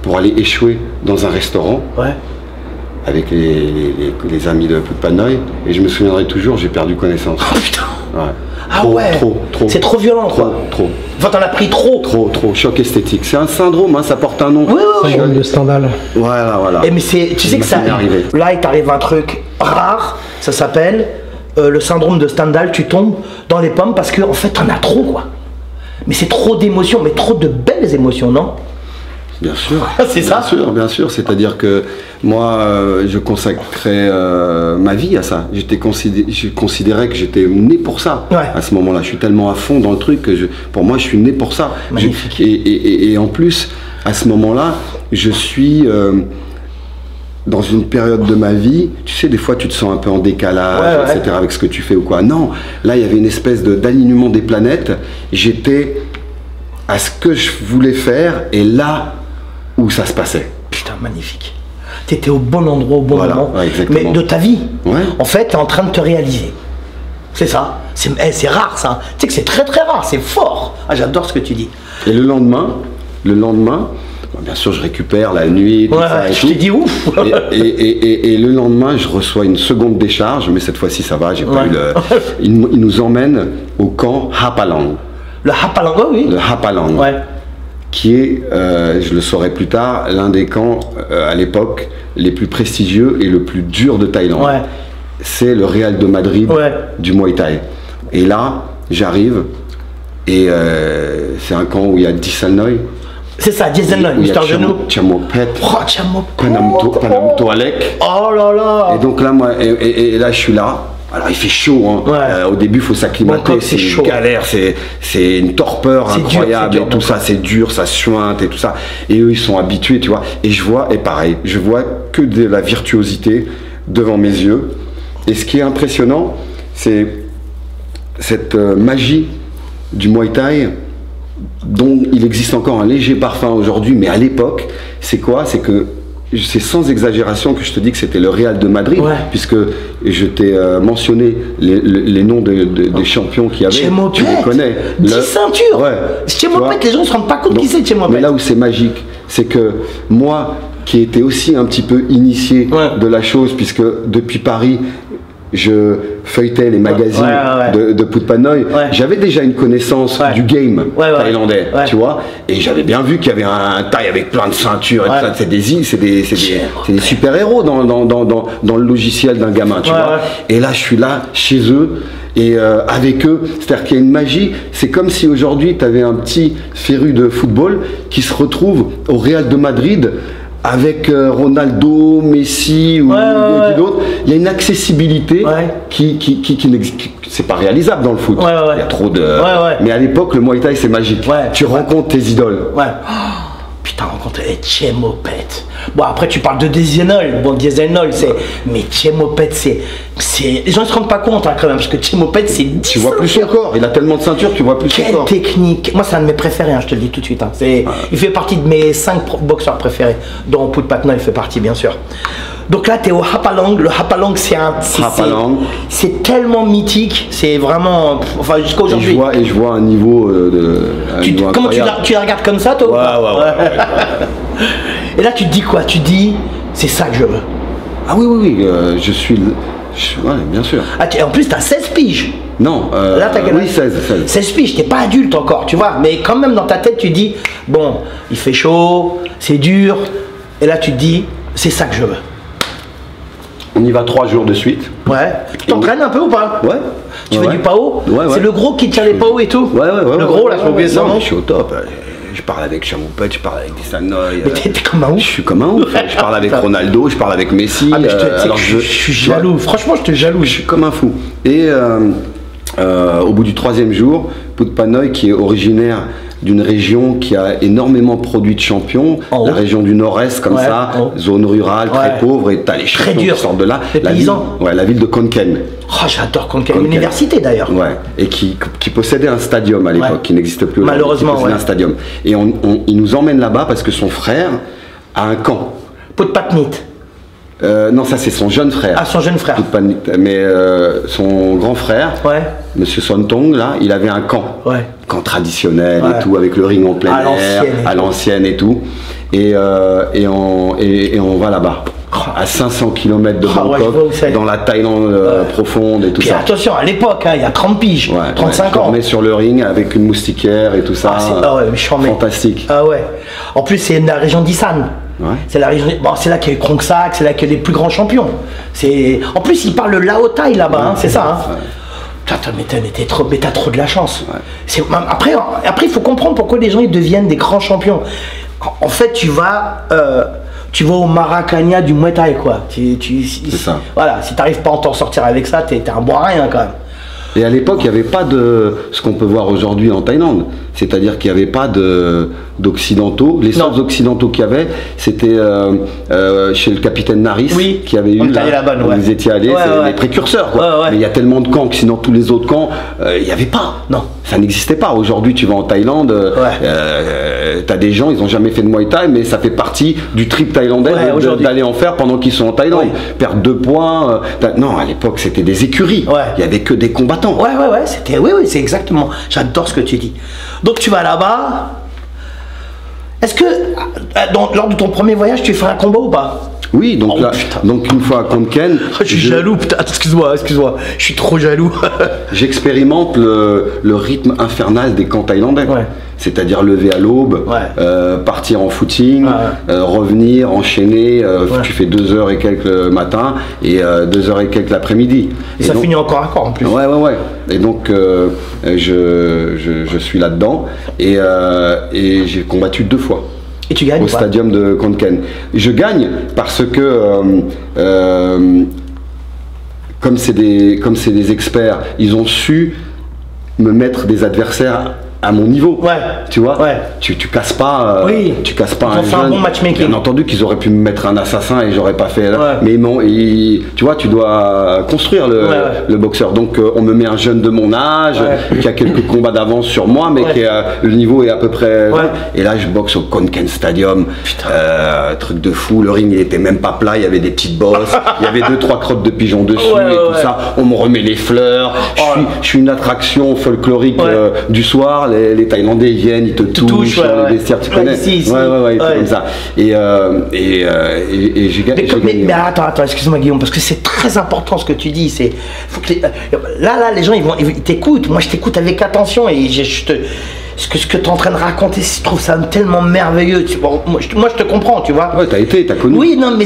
pour aller échouer dans un restaurant. Avec les amis de Putpannoy, et je me souviendrai toujours, j'ai perdu connaissance. Oh putain! Trop. C'est trop violent, quoi. Trop. Enfin, t'en as pris trop. Trop, choc esthétique. C'est un syndrome, hein, ça porte un nom. Syndrome de Stendhal. Voilà. Et mais tu sais que ça arrive. Là, il t'arrive un truc rare, ça s'appelle le syndrome de Stendhal, tu tombes dans les pommes parce que, en fait, t'en as trop, quoi. Mais c'est trop d'émotions, mais trop de belles émotions, non? Bien sûr. C'est ça? Bien sûr. C'est-à-dire que moi, je consacrais ma vie à ça. Je considérais que j'étais né pour ça. À ce moment-là, je suis tellement à fond dans le truc que pour moi, je suis né pour ça. Magnifique. Et en plus, à ce moment-là, je suis dans une période de ma vie, tu sais, des fois tu te sens un peu en décalage, etc., avec ce que tu fais ou quoi. Non, là, il y avait une espèce d'alignement des planètes. J'étais à ce que je voulais faire et là où ça se passait. Putain, magnifique. T'étais au bon endroit, au bon moment. Exactement. Mais de ta vie. En fait, t'es en train de te réaliser. C'est ça. C'est rare ça. Tu sais que c'est très très rare, c'est fort. Ah, j'adore ce que tu dis. Et le lendemain, bien sûr, je récupère la nuit, tout ça et je tout. t'ai dit ouf. Et le lendemain, je reçois une seconde décharge, mais cette fois-ci, ça va, j'ai pas eu le... Il nous emmène au camp Hapalong. Le Hapalong, oui. Le Hapalong. Ouais. Qui est, je le saurai plus tard, l'un des camps, à l'époque, les plus prestigieux et le plus dur de Thaïlande. Ouais. C'est le Real de Madrid du Muay Thai. Et là, j'arrive, et c'est un camp où il y a Disalnoy. C'est ça, Disalnoy, Mister Genou. Chamopet. Oh, Chamopet. Panamto Alec. Oh là là. Et donc là, moi, et là, je suis là. Alors il fait chaud, hein. Au début il faut s'acclimater, c'est une galère, c'est une torpeur incroyable, dur, et tout ça, c'est dur, ça suinte et tout ça. Et eux ils sont habitués, tu vois. Et je vois, et pareil, je vois que de la virtuosité devant mes yeux. Et ce qui est impressionnant, c'est cette magie du Muay Thai dont il existe encore un léger parfum aujourd'hui, mais à l'époque, c'est quoi? C'est que c'est sans exagération que je te dis que c'était le Real de Madrid, puisque je t'ai mentionné les noms des champions qu'il y avait. Chemopet, tu les connais. 10 ceintures. Ouais. Chemopet, les gens ne se rendent pas compte qui c'est Chemopet. Mais là où c'est magique, c'est que moi, qui étais aussi un petit peu initié de la chose, puisque depuis Paris, je feuilletais les magazines de Phut Phan Noi, j'avais déjà une connaissance du game thaïlandais, tu vois, et j'avais bien vu qu'il y avait un Thaï avec plein de ceintures, c'est des super-héros dans le logiciel d'un gamin, tu vois. Et là, je suis là, chez eux, et avec eux, c'est-à-dire qu'il y a une magie, c'est comme si aujourd'hui, tu avais un petit féru de football qui se retrouve au Real de Madrid, avec Ronaldo, Messi ou d'autres, il y a une accessibilité qui n'existe. C'est pas réalisable dans le foot. Il y a trop de. Mais à l'époque, le Muay Thai c'est magique. Tu rencontres tes idoles. Putain, rencontré Chemopet. Bon, après tu parles de Disalnoy. Bon, Disalnoy, mais Chemopet, c'est. Les gens ne se rendent pas compte, hein, quand même, parce que Chemopet, c'est 10 Tu vois plus son corps. Il a tellement de ceintures, tu vois plus son corps. Quelle technique. Moi, c'est un de mes préférés, hein, je te le dis tout de suite. Hein. Il fait partie de mes 5 boxeurs préférés, dont Phut Phan Noi fait partie, bien sûr. Donc là, tu es au Hapalong. Le Hapalong, c'est tellement mythique. C'est vraiment. Enfin, jusqu'à aujourd'hui. Et je vois un niveau comment tu la regardes comme ça, toi? Ouais. Et là, tu te dis quoi? Tu te dis, c'est ça que je veux. Ah oui, je suis. Bien sûr. Ah, en plus, tu as 16 piges. Non, là, t'as oui, 16 piges, t'es pas adulte encore, tu vois. Mais quand même, dans ta tête, tu dis, bon, il fait chaud, c'est dur. Et là, tu te dis, c'est ça que je veux. On y va 3 jours de suite. Ouais. Tu t'entraînes un peu ou pas? Ouais. Tu fais du PAO? C'est le gros qui tient les PAO et tout? Ouais. Le gros, là, je oublié ça. Je suis au top. Je parle avec Chamopet, je parle avec Disalnoy. Mais t'es comme un ouf. Je suis comme un ouf. Je parle avec Ronaldo, je parle avec Messi. Ah, mais je suis jaloux. Franchement, je te jaloux. Je suis comme un fou. Et au bout du 3e jour, Phut Phan Noi, qui est originaire d'une région qui a énormément produit de champions, la région du Nord-Est comme ça, zone rurale, très pauvre, et t'as les champions qui sortent de là. La ville de Khon Kaen. Oh, j'adore Khon Kaen, l'université d'ailleurs. Ouais, et qui possédait un stadium à l'époque, qui n'existe plus aujourd'hui. Malheureusement, un stadium. Et il nous emmène là-bas parce que son frère a un camp. Phut Patnit. Non, ça c'est son jeune frère. Ah, son jeune frère. Mais son grand frère, Monsieur Sontong, là, il avait un camp. Camp traditionnel et tout, avec le ring en plein air, à l'ancienne et tout. Et on va là-bas. À 500 km de Bangkok, dans la Thaïlande profonde et tout ça. Attention, à l'époque, il y a 30 piges, 35 ans. On met sur le ring avec une moustiquaire et tout ça. Fantastique. Ah ouais. En plus, c'est la région d'Isan. C'est la région. Bon, c'est là qu'il y a eu Krongsak, c'est là qu'il y a les plus grands champions. En plus, ils parlent le Lao Thai là-bas, c'est ça. Mais t'as trop de la chance. Après, il faut comprendre pourquoi les gens ils deviennent des grands champions. En fait, tu vas au Maracana du Muay Thai, quoi. C'est ça. Voilà, si t'arrives pas à t'en sortir avec ça, t'es un bon à rien quand même. Et à l'époque, il n'y avait pas de ce qu'on peut voir aujourd'hui en Thaïlande. C'est-à-dire qu'il n'y avait pas d'occidentaux. Les seuls occidentaux qu'il y avait, c'était chez le capitaine Naris, qui avait eu là, où vous étiez allés, c'est les précurseurs. Quoi. Mais il y a tellement de camps que sinon tous les autres camps, il n'y avait pas. Non. Ça n'existait pas. Aujourd'hui, tu vas en Thaïlande, tu as des gens, ils n'ont jamais fait de Muay Thai, mais ça fait partie du trip thaïlandais d'aller en faire pendant qu'ils sont en Thaïlande. Perdre 2 points. Non, à l'époque, c'était des écuries. Il n'y avait que des combattants. Oui, c'est exactement. J'adore ce que tu dis. Donc, tu vas là-bas. Est-ce que, lors de ton premier voyage, tu fais un combat ou pas? Oui, donc donc une fois à Khon Kaen, je suis jaloux, putain, excuse-moi, je suis trop jaloux. J'expérimente le rythme infernal des camps thaïlandais. C'est-à-dire lever à l'aube, partir en footing, revenir, enchaîner, tu fais 2 heures et quelques le matin et 2 heures et quelques l'après-midi. Et ça finit encore à corps en plus. Et donc je suis là-dedans et j'ai combattu 2 fois. Et tu gagnes au stadium de Khon Kaen. Je gagne parce que comme c'est des experts, ils ont su me mettre des adversaires à mon niveau, tu vois, tu casses pas, tu casses pas un jeune. Un bon matchmaking. Bien entendu qu'ils auraient pu me mettre un assassin et j'aurais pas fait, mais tu vois, tu dois construire le boxeur. Donc on me met un jeune de mon âge qui a quelques combats d'avance sur moi, mais le niveau est à peu près. Et là, je boxe au Khon Kaen Stadium, truc de fou. Le ring, il était même pas plat, il y avait des petites bosses, il y avait 2-3 crottes de pigeons dessus et tout ça. On me remet les fleurs. Je suis une attraction folklorique du soir. Les Thaïlandais ils viennent, ils te touchent, les vestiaires, tu connais. Comme ça. Et j'ai gagné. Mais attends, excuse-moi Guillaume, parce que c'est très important ce que tu dis. Faut que là, les gens ils t'écoutent. Moi, je t'écoute avec attention et ce que tu es en train de raconter, je trouve ça tellement merveilleux. Moi, je te comprends, tu vois. T'as connu. Oui, non, mais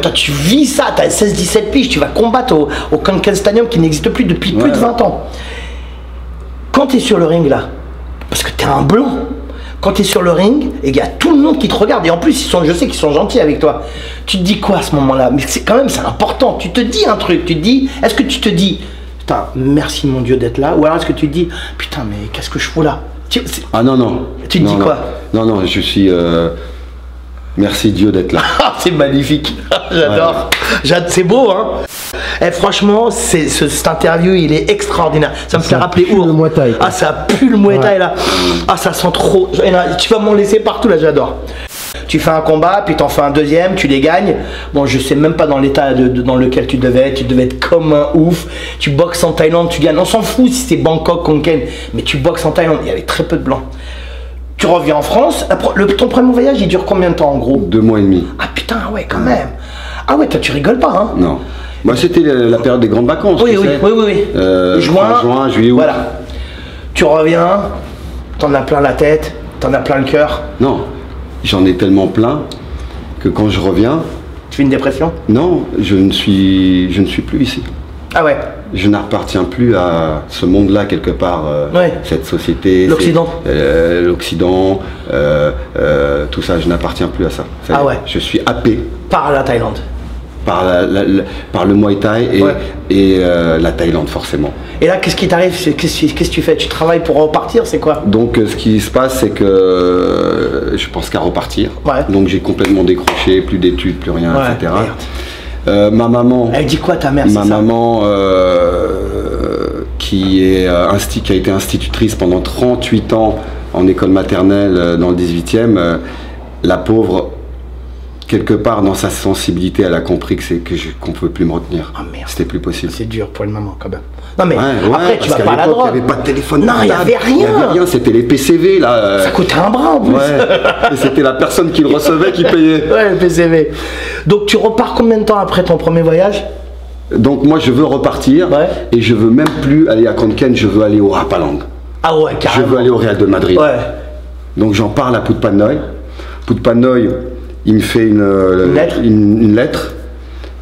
toi, tu vis ça. T'as 16-17 piges, tu vas combattre au Khon Kaen Stadium qui n'existe plus depuis plus de 20 ans. Quand tu es sur le ring là, parce que tu es un blanc, quand tu es sur le ring, et il y a tout le monde qui te regarde, et en plus, je sais qu'ils sont gentils avec toi. Tu te dis quoi à ce moment-là? Mais c'est important. Tu te dis un truc, est-ce que tu te dis, putain, merci mon Dieu d'être là, ou alors est-ce que tu te dis, putain, mais qu'est-ce que je fous là? Ah non. Tu te dis quoi? Non, je suis... Merci Dieu d'être là. C'est magnifique, j'adore. C'est beau, hein. Franchement, cette interview, il est extraordinaire. Ça me fait rappeler où le Muay Thai. Ah, ça pue le Muay Thai là. Ah, ça sent trop. Tu vas m'en laisser partout là, j'adore. Tu fais un combat, puis t'en fais un deuxième, tu les gagnes. Bon, je sais même pas dans l'état dans lequel tu devais être comme un ouf. Tu boxes en Thaïlande, tu gagnes. On s'en fout si c'est Bangkok, Khon Kaen, mais tu boxes en Thaïlande. Il y avait très peu de blancs. Tu reviens en France. Ton premier voyage, il dure combien de temps en gros? 2 mois et demi. Ah putain, quand même. Ah ouais, toi tu rigoles pas, hein? Non. Moi, c'était la période des grandes vacances. Oui. Juin, juillet, août. Voilà. Tu reviens, t'en as plein la tête, t'en as plein le cœur. Non, j'en ai tellement plein que quand je reviens... Tu fais une dépression? Non, je ne suis plus ici. Ah ouais. Je n'appartiens plus à ce monde-là quelque part, cette société. L'Occident. L'Occident, tout ça, je n'appartiens plus à ça. Je suis happé. Par la Thaïlande. Par le Muay Thai et la Thaïlande forcément. Et là, qu'est-ce qui t'arrive? Qu'est-ce que tu fais? Tu travailles pour repartir? C'est quoi? Donc ce qui se passe, c'est que je pense qu'à repartir. Donc j'ai complètement décroché, plus d'études, plus rien, etc. Ma maman... Elle dit quoi ta mère? Ma maman qui a été institutrice pendant 38 ans en école maternelle dans le 18e, la pauvre... Quelque part dans sa sensibilité, elle a compris qu'on ne pouvait plus me retenir. Oh merde. C'était plus possible. C'est dur pour une maman quand même. Non mais après tu vas pas à la drogue. Il n'y avait pas de téléphone. Non, il n'y avait rien. Il n'y avait rien, c'était les PCV là. Ça coûtait un bras en plus. Et c'était la personne qui le recevait qui payait. Le PCV. Donc tu repars combien de temps après ton premier voyage? Donc moi je veux repartir et je veux même plus aller à Khon Kaen, je veux aller au Rapalong. Ah ouais, carrément. Je veux aller au Real de Madrid. Donc j'en parle à Putpanoy. Putpanoy, il me fait une lettre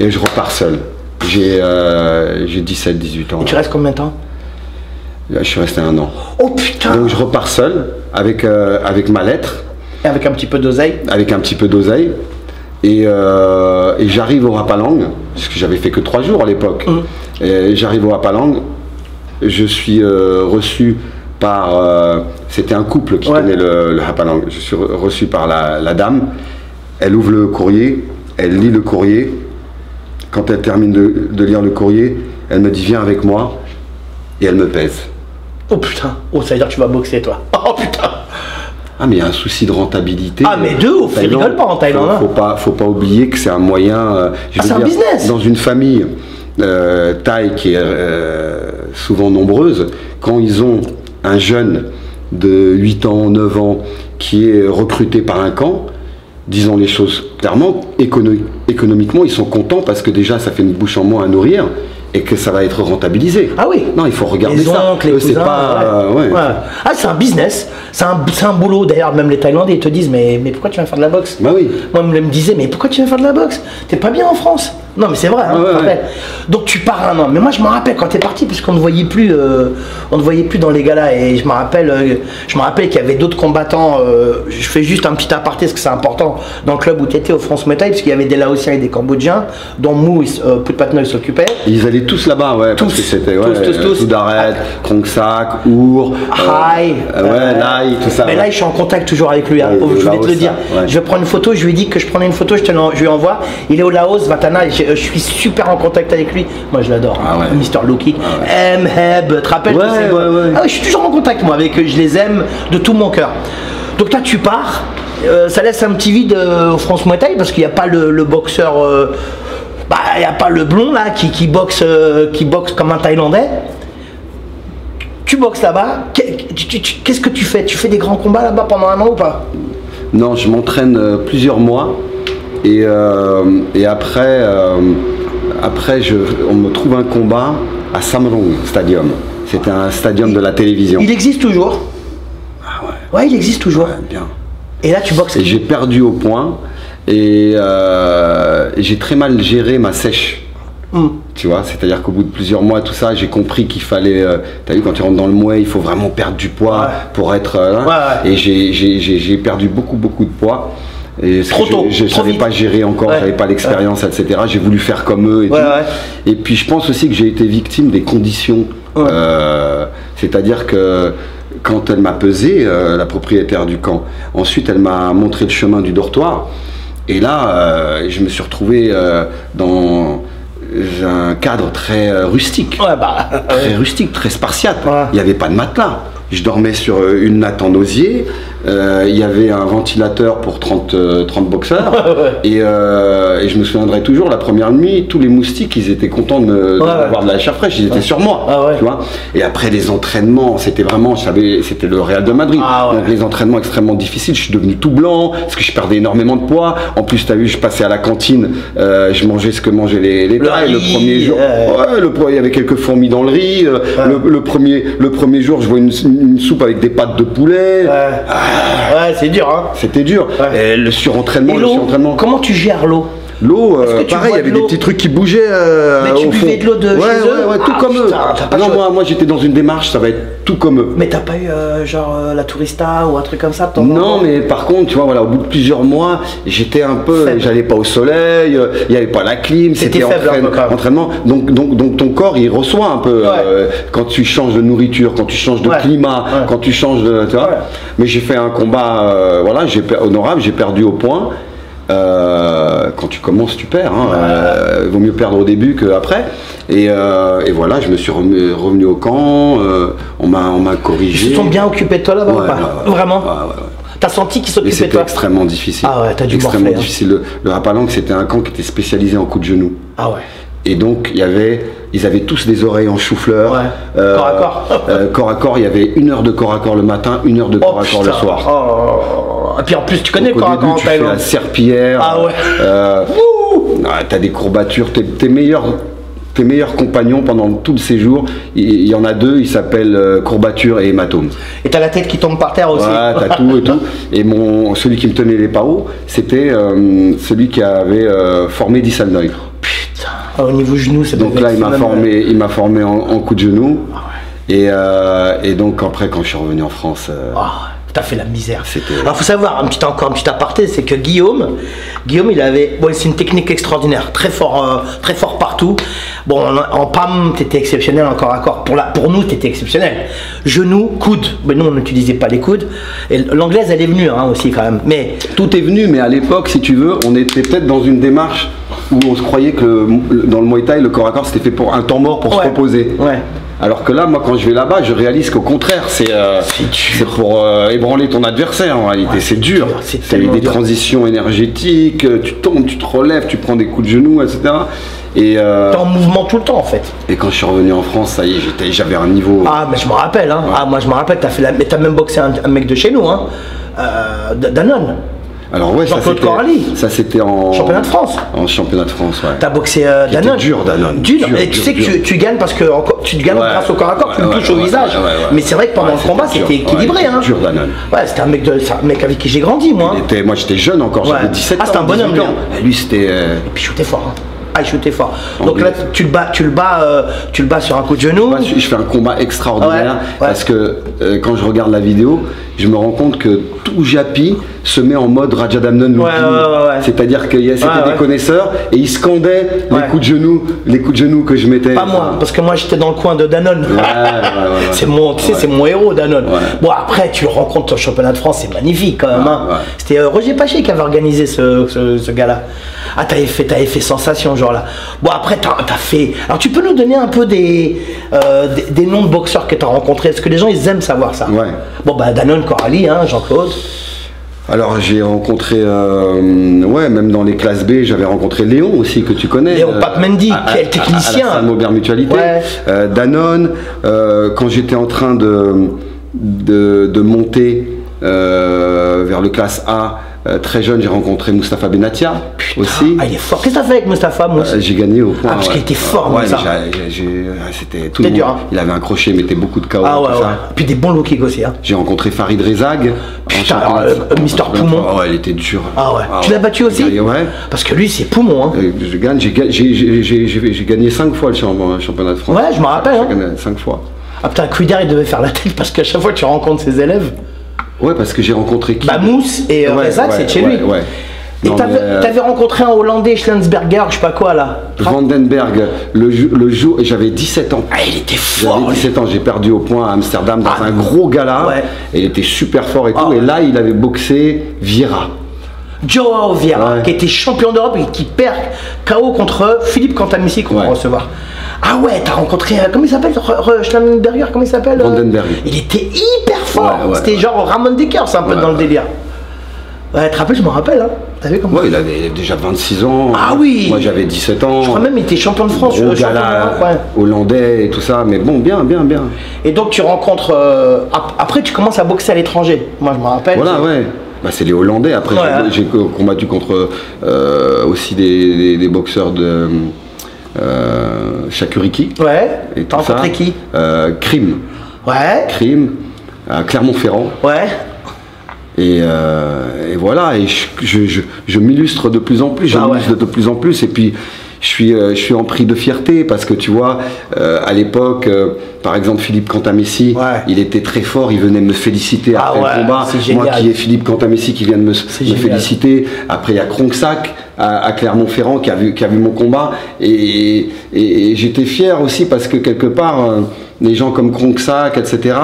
et je repars seul. J'ai 17-18 ans. Et tu restes combien de temps? Là, je suis resté 1 an. Oh putain! Donc je repars seul avec ma lettre. Et avec un petit peu d'oseille? Avec un petit peu d'oseille. Et j'arrive au Rapalong, parce que j'avais fait que 3 jours à l'époque. Et j'arrive au Rapalong, je suis reçu par... c'était un couple qui tenait le Rapalong. Je suis reçu par la dame. Elle ouvre le courrier, elle lit le courrier. Quand elle termine de lire le courrier, elle me dit viens avec moi et elle me pèse. Oh putain, oh ça veut dire que tu vas boxer toi. Oh putain. Ah mais il y a un souci de rentabilité. Ah mais de ouf, ils rigolent pas en Thaïlande. Faut pas oublier que c'est un moyen. C'est un business. Dans une famille thaï qui est souvent nombreuse, quand ils ont un jeune de 8 ans, 9 ans qui est recruté par un camp, disons les choses clairement, économiquement ils sont contents parce que déjà ça fait une bouche en moins à nourrir. Et que ça va être rentabilisé. Ah oui. Non, il faut regarder les oncles, les cousins, ouais. Ah, c'est un business, c'est un boulot. D'ailleurs, même les Thaïlandais ils te disent mais pourquoi tu viens faire de la boxe? Bah oui. Moi, ils me disaient mais pourquoi tu viens faire de la boxe? T'es pas bien en France? Non, mais c'est vrai. Hein, ouais. Donc tu pars un an. Mais moi, je me rappelle quand t'es parti, puisqu'on ne voyait plus, dans les galas. Et je me rappelle qu'il y avait d'autres combattants. Je fais juste un petit aparté parce que c'est important dans le club où tu étais au France Muay Thai, parce qu'il y avait des Laotiens et des Cambodgiens, dont Mou, Putpatnol s'occupait. Ils allaient tous là-bas, ouais. Tous. Parce que c'était tous. Soudaret, Krongsak, Our, Lai, tout ça. Mais là, je suis en contact toujours avec lui. Hein. Je voulais te le dire. Ouais. Je vais prendre une photo. Je lui ai dit que je prenais une photo. Je lui envoie. Il est au Laos, Vatana. Je suis super en contact avec lui. Moi, je l'adore. Mr. Low Kick. Heb, tu te rappelles? Ah, je suis toujours en contact, moi, avec eux. Je les aime de tout mon cœur. Donc, toi, tu pars. Ça laisse un petit vide au France Muay Thai parce qu'il n'y a pas le boxeur. Il n'y a pas le blond là qui boxe comme un Thaïlandais. Tu boxes là-bas. Qu'est-ce que tu fais? Tu fais des grands combats là-bas pendant un an ou pas? Non, je m'entraîne plusieurs mois. Et après, on me trouve un combat à Samrong Stadium. C'était un stadium de la télévision. Il existe toujours? Ah ouais. Ouais, il existe toujours. Ouais, bien. Et là, tu boxes. Et j'ai perdu au point. Et j'ai très mal géré ma sèche. Tu vois, c'est-à-dire qu'au bout de plusieurs mois, tout ça, j'ai compris qu'il fallait. Tu as vu, quand tu rentres dans le mouet, il faut vraiment perdre du poids pour être là. Et j'ai perdu beaucoup de poids. Et trop tôt. Je ne savais pas gérer encore, j'avais pas l'expérience, etc. J'ai voulu faire comme eux. Et, et puis je pense aussi que j'ai été victime des conditions. C'est-à-dire que quand elle m'a pesé, la propriétaire du camp, ensuite elle m'a montré le chemin du dortoir. Et là, je me suis retrouvé dans un cadre très rustique. Très rustique, très spartiate. Il n'y avait pas de matelas. Je dormais sur une natte en osier. Il y avait un ventilateur pour 30 boxeurs. Et je me souviendrai toujours, la première nuit, tous les moustiques, ils étaient contents d'avoir de la chair fraîche. Ils étaient sur moi. Tu vois. Et après les entraînements, c'était vraiment, c'était le Real de Madrid. Donc les entraînements extrêmement difficiles. Je suis devenu tout blanc parce que je perdais énormément de poids. En plus, tu as vu, je passais à la cantine. Je mangeais ce que mangeaient les Thaïs. Le premier jour, il y avait quelques fourmis dans le riz. Le premier jour, je vois une soupe avec des pâtes de poulet. C'est dur, hein. C'était dur. Et le surentraînement, comment tu gères l'eau? L'eau, pareil, il y avait des petits trucs qui bougeaient. Mais tu buvais de l'eau de chez eux? Tout comme eux. Moi j'étais dans une démarche, ça va être tout comme eux. Mais t'as pas eu la Tourista ou un truc comme ça? Non, mais par contre, tu vois, voilà, au bout de plusieurs mois, j'étais un peu, j'allais pas au soleil, il n'y avait pas la clim, c'était entraînement. Donc ton corps, il reçoit un peu quand tu changes de nourriture, quand tu changes de climat, quand tu changes de, tu vois. Mais j'ai fait un combat, honorable, j'ai perdu au point. Quand tu commences, tu perds. Vaut mieux perdre au début qu'après. Et voilà, je me suis revenu au camp. On m'a corrigé. Ils se sont bien occupés de toi là-bas ou pas? Vraiment? T'as senti qu'ils s'occupaient de toi? C'était extrêmement difficile. T'as dû extrêmement difficile. Le Rapalang, c'était un camp qui était spécialisé en coups de genou. Et donc, ils avaient tous des oreilles en chou-fleur. Corps à corps. Corps à corps, il y avait 1 heure de corps à corps le matin, 1 heure de corps à corps le soir. Et puis en plus, tu connais donc, le corps à corps en Thaïlande. Tu fais la serpillière. T'as des courbatures. Tes meilleurs compagnons pendant tout le séjour, il y en a 2, ils s'appellent courbatures et hématomes. Et t'as la tête qui tombe par terre aussi. T'as tout et tout. Et celui qui me tenait les paos, c'était celui qui avait formé Dissalnoy. Au niveau genou, c'est donc là, il m'a formé en coup de genou. Et donc après, quand je suis revenu en France. T'as fait la misère. Alors faut savoir, encore un petit aparté, c'est que Guillaume, il avait, c'est une technique extraordinaire, très fort partout. Bon, en PAM, t'étais exceptionnel encore à corps. Pour nous, t'étais exceptionnel. Genou, coude. Mais nous, on n'utilisait pas les coudes. Et l'anglaise, elle est venue aussi quand même. Mais tout est venu, mais à l'époque, si tu veux, on était peut-être dans une démarche où on se croyait que dans le Muay Thai, le corps à corps, c'était fait pour un temps mort pour se reposer. Alors que là, moi, quand je vais là-bas, je réalise qu'au contraire, c'est pour ébranler ton adversaire en réalité. Ouais, c'est dur. C'est des transitions énergétiques, tu tombes, tu te relèves, tu prends des coups de genoux, etc. Et t'es en mouvement tout le temps en fait. Et quand je suis revenu en France, ça y est, j'avais un niveau. Ah, mais je me rappelle, hein. Ouais. Ah, moi je me rappelle, t'as même boxé un mec de chez nous, hein. Danone. Alors ouais, Jean-Claude Coralie. Ça c'était en championnat de France. En championnat de France, ouais. T'as boxé Danone. Dur, Danone. Dur. Et tu sais que tu gagnes parce que tu gagnes grâce au corps à corps, tu le touches au visage. Mais c'est vrai que pendant le combat, c'était équilibré, hein. Dur, Danone. Ouais, c'était un mec avec qui j'ai grandi, moi. Moi j'étais jeune encore, j'avais 17 ans. Ah, c'était un bonhomme, lui. Et lui c'était. Et puis il shootait fort, hein. Ah, il shootait fort. Donc là, tu le bats sur un coup de genou. Je fais un combat extraordinaire parce que quand je regarde la vidéo, je me rends compte que tout Japi se met en mode Rajadamnon. C'est-à-dire qu'il y a des connaisseurs et ils scandaient les coups de genoux que je mettais. Pas moi, parce que moi j'étais dans le coin de Danone. C'est mon héros, Danone. Bon, après, tu le rencontres au championnat de France, c'est magnifique quand même. C'était Roger Paché qui avait organisé ce gars-là. Ah, t'avais fait sensation, genre là. Bon, après, t'as fait. Alors, tu peux nous donner un peu des noms de boxeurs que t'as rencontrés, parce que les gens, ils aiment savoir ça. Ouais. Bon, bah, Danone, Coralie, hein, Jean-Claude. Alors, j'ai rencontré, même dans les classes B, j'avais rencontré Léon aussi, que tu connais. Léon Pape Mendy, quel technicien. À la Maubert Mutualité. Ouais. Danone, quand j'étais en train de monter vers le classe A, très jeune, j'ai rencontré Moustapha Benatia aussi. Ah, il est fort. Qu'est-ce que t'as fait avec Moustapha, Moussa? J'ai gagné au point. Ah, parce qu'il était fort, ça. C'était tout le monde. Dur, hein. Il avait un crochet, mettait beaucoup de KO. Ah ouais, ça. Et puis des bons low kicks aussi. Hein. J'ai rencontré Farid Rezag. Putain, Mister Poumon. Oh, il était dur. Ah ouais. Tu l'as battu aussi? Ouais. Parce que lui, c'est Poumon. Hein. J'ai gagné 5 fois le championnat de France. Ouais, je me rappelle. J'ai gagné 5 fois. Ah putain, Cuider, il devait faire la tête parce qu'à chaque fois que tu rencontres ses élèves. Ouais, parce que j'ai rencontré qui? Bah, Mousse et Rezak, c'est de chez lui. Ouais. Et t'avais rencontré un Hollandais, Schlensberger, je sais pas quoi là. Vandenberg, le jour, j'avais 17 ans. Ah, il était fort. J'avais 17 ans, j'ai perdu au point à Amsterdam dans un gros gala. Ouais. Et il était super fort et tout. Et là, il avait boxé Vieira. Joao Vieira, qui était champion d'Europe et qui perd KO contre Philippe Cantamissi qu'on va recevoir. Ah ouais, t'as rencontré, comment il s'appelle, Schlensberger, comment il s'appelle? Vandenberg. Il était hyper fort. C'était genre Ramon Dekers, un peu dans le délire. Ouais, tu te rappelles, je me rappelle, hein. T'as vu comment? Ouais, il avait déjà 26 ans. Ah oui. Moi j'avais 17 ans. Je crois même qu'il était champion de France. Hollandais et tout ça, mais bon, bien. Et donc tu rencontres. Après, tu commences à boxer à l'étranger. Moi, je me rappelle. Voilà, ouais. Bah, c'est les Hollandais. Après, j'ai combattu contre aussi des boxeurs de Shakuriki. Ouais. Et t'as rencontré qui? Crime. Ouais. Crime, à Clermont-Ferrand. Ouais. Et voilà, et je m'illustre de plus en plus, de plus en plus, et puis je suis en pris de fierté parce que tu vois, à l'époque, par exemple Philippe Cantamissi, il était très fort, il venait me féliciter après le combat. Moi qui est Philippe Cantamissi qui vient de me féliciter. Après il y a Kronksak à Clermont-Ferrand qui a vu mon combat, et j'étais fier aussi parce que quelque part les gens comme Kronksak, etc.,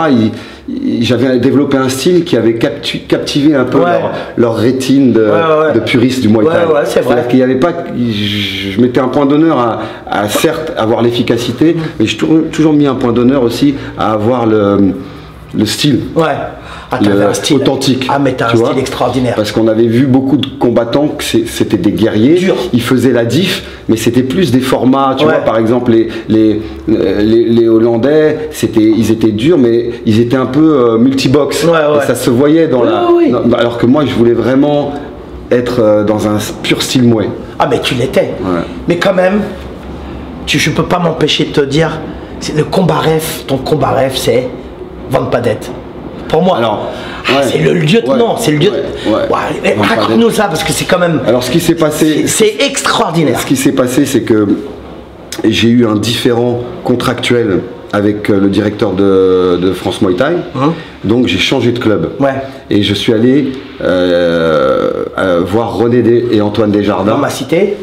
j'avais développé un style qui avait captivé un peu leur rétine de puristes du Muay Thai. C'est vrai. C'est-à-dire qu'il n'y avait pas, je mettais un point d'honneur à certes avoir l'efficacité, mais j'ai toujours mis un point d'honneur aussi à avoir le style. Ouais. Ah, t'avais un style authentique. Ah, mais t'as un style extraordinaire. Parce qu'on avait vu beaucoup de combattants que c'était des guerriers. Dur. Ils faisaient la diff, mais c'était plus des formats. Tu vois, par exemple, les Hollandais, ils étaient durs, mais ils étaient un peu multibox. Et ça se voyait alors que moi, je voulais vraiment être dans un pur style mouais. Ah, mais tu l'étais. Ouais. Mais quand même, je peux pas m'empêcher de te dire, le combat rêve, ton combat rêve, c'est Van Padette. Pour moi, c'est le lieutenant, c'est le lieutenant. Raconte-nous ça parce que c'est quand même. Alors ce qui s'est passé, c'est extraordinaire. Ce qui s'est passé, c'est que j'ai eu un différend contractuel avec le directeur de France Muay Thai. Donc j'ai changé de club. Et je suis allé voir René et Antoine Desjardins. Dans ma cité,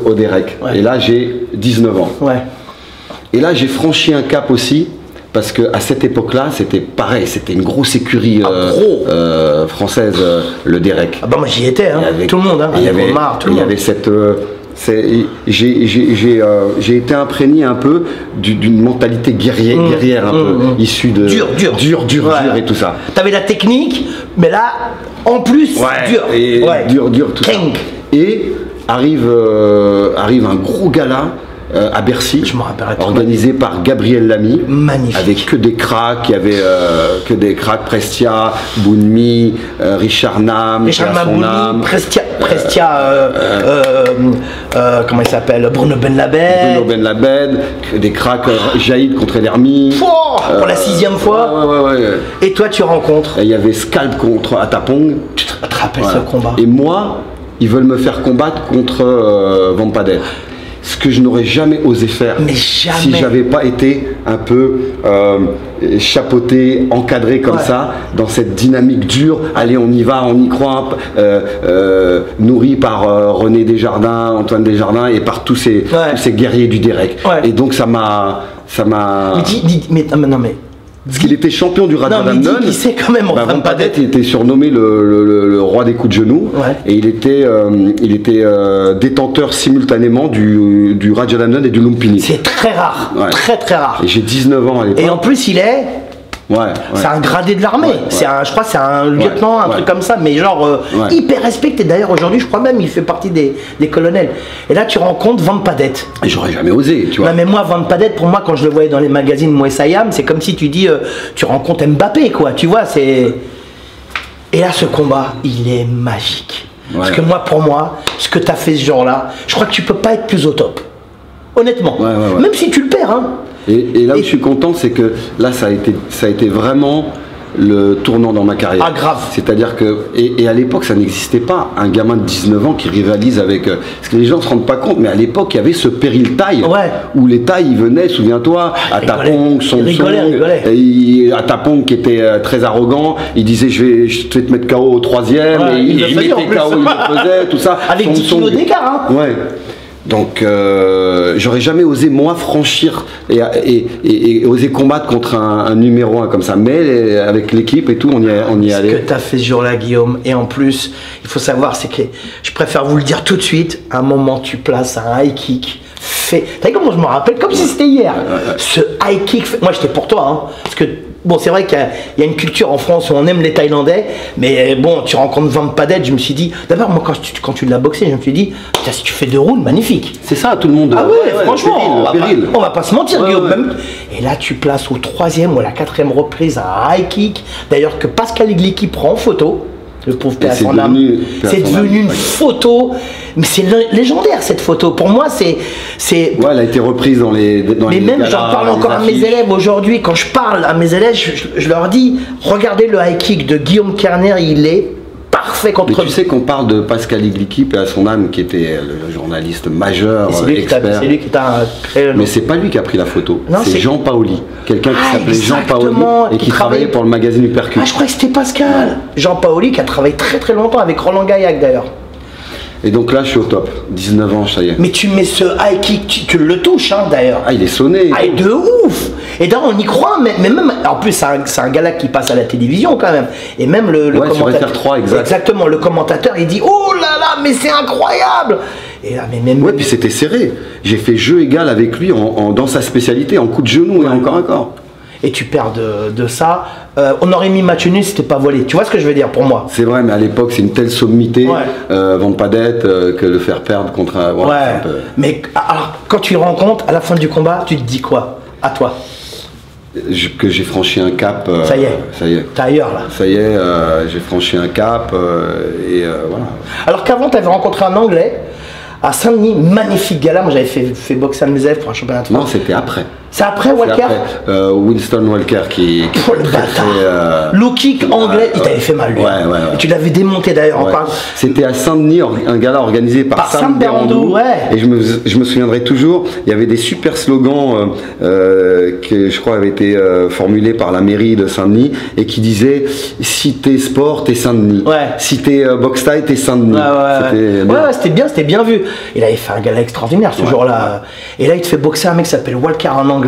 au Derek. Et là j'ai 19 ans. Et là j'ai franchi un cap aussi. Parce qu'à cette époque-là, c'était pareil, c'était une grosse écurie française, le Derek. Ah bah moi j'y étais, hein. Tout le monde, hein. Il y avait cette J'ai été imprégné un peu d'une mentalité guerrière un peu, issue de dur et tout ça. T'avais la technique, mais là, en plus, dur, tout ça. Et arrive un gros gala à Bercy, je me rappelle, organisé par Gabriel Lamy, magnifique, avec que des cracks, il y avait que des cracks, Prestia, Bounmi, Richard Nam, Prestia, comment il s'appelle, Bruno Benlabed, des cracks, Jaïd contre Lermy, pour la 6e fois. Et toi tu rencontres. Il y avait Scalp contre Atapong. Tu te rappelles ce combat? Et moi, ils veulent me faire combattre contre Van Padet. Ce que je n'aurais jamais osé faire si j'avais pas été un peu chapeauté, encadré comme ça, dans cette dynamique dure. Allez, on y va, on y croit, nourri par René Desjardins, Antoine Desjardins et par tous ces guerriers du Derek. Et donc ça m'a. Parce qu'il était champion du Rajadamnern. Il sait quand même. Van Padet était surnommé le roi des coups de genoux. Et il était détenteur simultanément du Rajadamnern et du Lumpini. C'est très rare. Très rare. Et j'ai 19 ans à l'époque. Et en plus, il est. C'est un gradé de l'armée. Je crois que c'est un lieutenant, un truc comme ça, mais genre hyper respecté. D'ailleurs, aujourd'hui, je crois même il fait partie des colonels. Et là, tu rencontres Van Padet. Et j'aurais jamais osé, tu vois. Non, mais moi, Van Padet, pour moi, quand je le voyais dans les magazines Moe Sayam, c'est comme si tu dis, tu rencontres Mbappé, quoi. Tu vois, c'est. Et là, ce combat, il est magique. Parce que pour moi, ce que tu as fait ce jour-là, je crois que tu peux pas être plus au top. Honnêtement. Même si tu le perds, hein. Et là où je suis content, c'est que là, ça a été vraiment le tournant dans ma carrière. Ah, grave. C'est-à-dire que, et à l'époque, ça n'existait pas, un gamin de 19 ans qui rivalise avec. Parce que les gens ne se rendent pas compte, mais à l'époque, il y avait ce péril taille, où les tailles, ils venaient, souviens-toi, à Tapong, Song Song, à Tapong qui était très arrogant, il disait je vais te mettre KO au 3e, et il mettait KO, il le faisait, tout ça. Avec 10 kilos d'écart, hein. Donc j'aurais jamais osé moi franchir et oser combattre contre un numéro 1 comme ça, mais avec l'équipe et tout on y allait. Ce que tu as fait ce jour-là, Guillaume, et en plus il faut savoir, c'est que je préfère vous le dire tout de suite, à un moment tu places un high kick fait, t'as vu comment je me rappelle, comme si c'était hier, ce high kick fait... Moi j'étais pour toi, hein, parce que bon, c'est vrai qu'il y a une culture en France où on aime les Thaïlandais, mais bon, tu rencontres Van Padet, je me suis dit, d'abord, moi, quand tu l'as boxé, je me suis dit, putain, si tu fais 2 rounds, magnifique. C'est ça, tout le monde. Ah franchement, on va pas se mentir, Guillaume. Même. Et là, tu places au 3e ou à la 4e reprise un high kick, d'ailleurs, que Pascal Igliki prend en photo. Le pauvre père son âme. C'est devenu une photo, mais c'est légendaire cette photo. Pour moi, c'est. Elle a été reprise dans les. Mais même, j'en parle encore à mes élèves aujourd'hui. Quand je parle à mes élèves, je leur dis regardez le high kick de Guillaume Kerner, il est parfait contre. Mais tu sais qu'on parle de Pascal Igliki, paix à son âme, qui était le journaliste majeur, expert. C'est lui qui t'a créé le nom. Mais c'est pas lui qui a pris la photo. C'est Jean Paoli, quelqu'un qui s'appelait Jean Paoli et qui travaillait pour le magazine Uppercut. Ah, je croyais que c'était Pascal. Jean Paoli qui a travaillé très très longtemps avec Roland Gaillac d'ailleurs. Et donc là, je suis au top. 19 ans, ça y est. Mais tu mets ce high kick, tu le touches, hein, d'ailleurs. Ah, il est sonné. Ah, de ouf. Et d'ailleurs, on y croit, mais même. En plus, c'est un gars-là qui passe à la télévision, quand même. Et même le commentateur. Sur FR3, exact. Exactement, le commentateur, il dit oh là là, mais c'est incroyable. Et là, mais même. Ouais, puis c'était serré. J'ai fait jeu égal avec lui dans sa spécialité, en coup de genou et encore un corps. Et tu perds de ça. On aurait mis match nul, c'était pas volé. Tu vois ce que je veux dire pour moi? C'est vrai, mais à l'époque, c'est une telle sommité, Van Padet, que le faire perdre contre un. Un peu... Mais alors, quand tu le rencontres, à la fin du combat, tu te dis quoi? À toi? Que j'ai franchi un cap. Ça y est. T'es ailleurs là. Ça y est, j'ai franchi un cap et voilà. Alors qu'avant, tu avais rencontré un Anglais à Saint-Denis, magnifique gala. Moi, j'avais fait boxer à mes élèves pour un championnat de France. Non, c'était après. C'est après Walker? Winston Walker qui oh le bâtard. Low kick anglais, il t'avait fait mal lui. Et tu l'avais démonté d'ailleurs. C'était à Saint-Denis, un gala organisé par Sam Berandou. Et je me souviendrai toujours, il y avait des super slogans que je crois avaient été formulés par la mairie de Saint-Denis et qui disaient si t'es sport, t'es Saint-Denis. Si t'es boxe taille, t'es Saint-Denis. C'était bien vu. Il avait fait un gala extraordinaire ce jour-là. Et là, il te fait boxer un mec qui s'appelle Walker en anglais.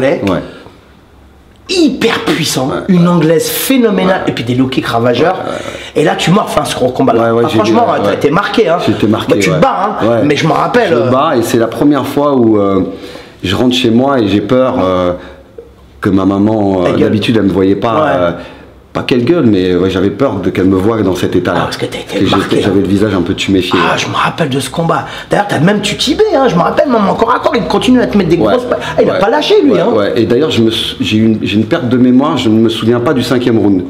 hyper puissant, une anglaise phénoménale, et puis des low kicks ravageurs. Et là, tu mords ce gros combat là. Franchement, t'as été marqué. Hein. J'étais marqué. Bah, tu te bats, hein. Mais je me rappelle. Je me bats, et c'est la première fois où je rentre chez moi et j'ai peur que ma maman, d'habitude, elle me voyait pas. Pas qu'elle gueule, mais j'avais peur qu'elle me voie dans cet état-là. Parce que t'as été marqué. J'avais le visage un peu tuméfié. Ah, je me rappelle de ce combat. D'ailleurs, t'as même tutibé, hein. Je me rappelle, même encore à corps, il continue à te mettre des grosses. Ah, il a pas lâché, lui. Hein. Et d'ailleurs, j'ai une perte de mémoire, je ne me souviens pas du 5e round.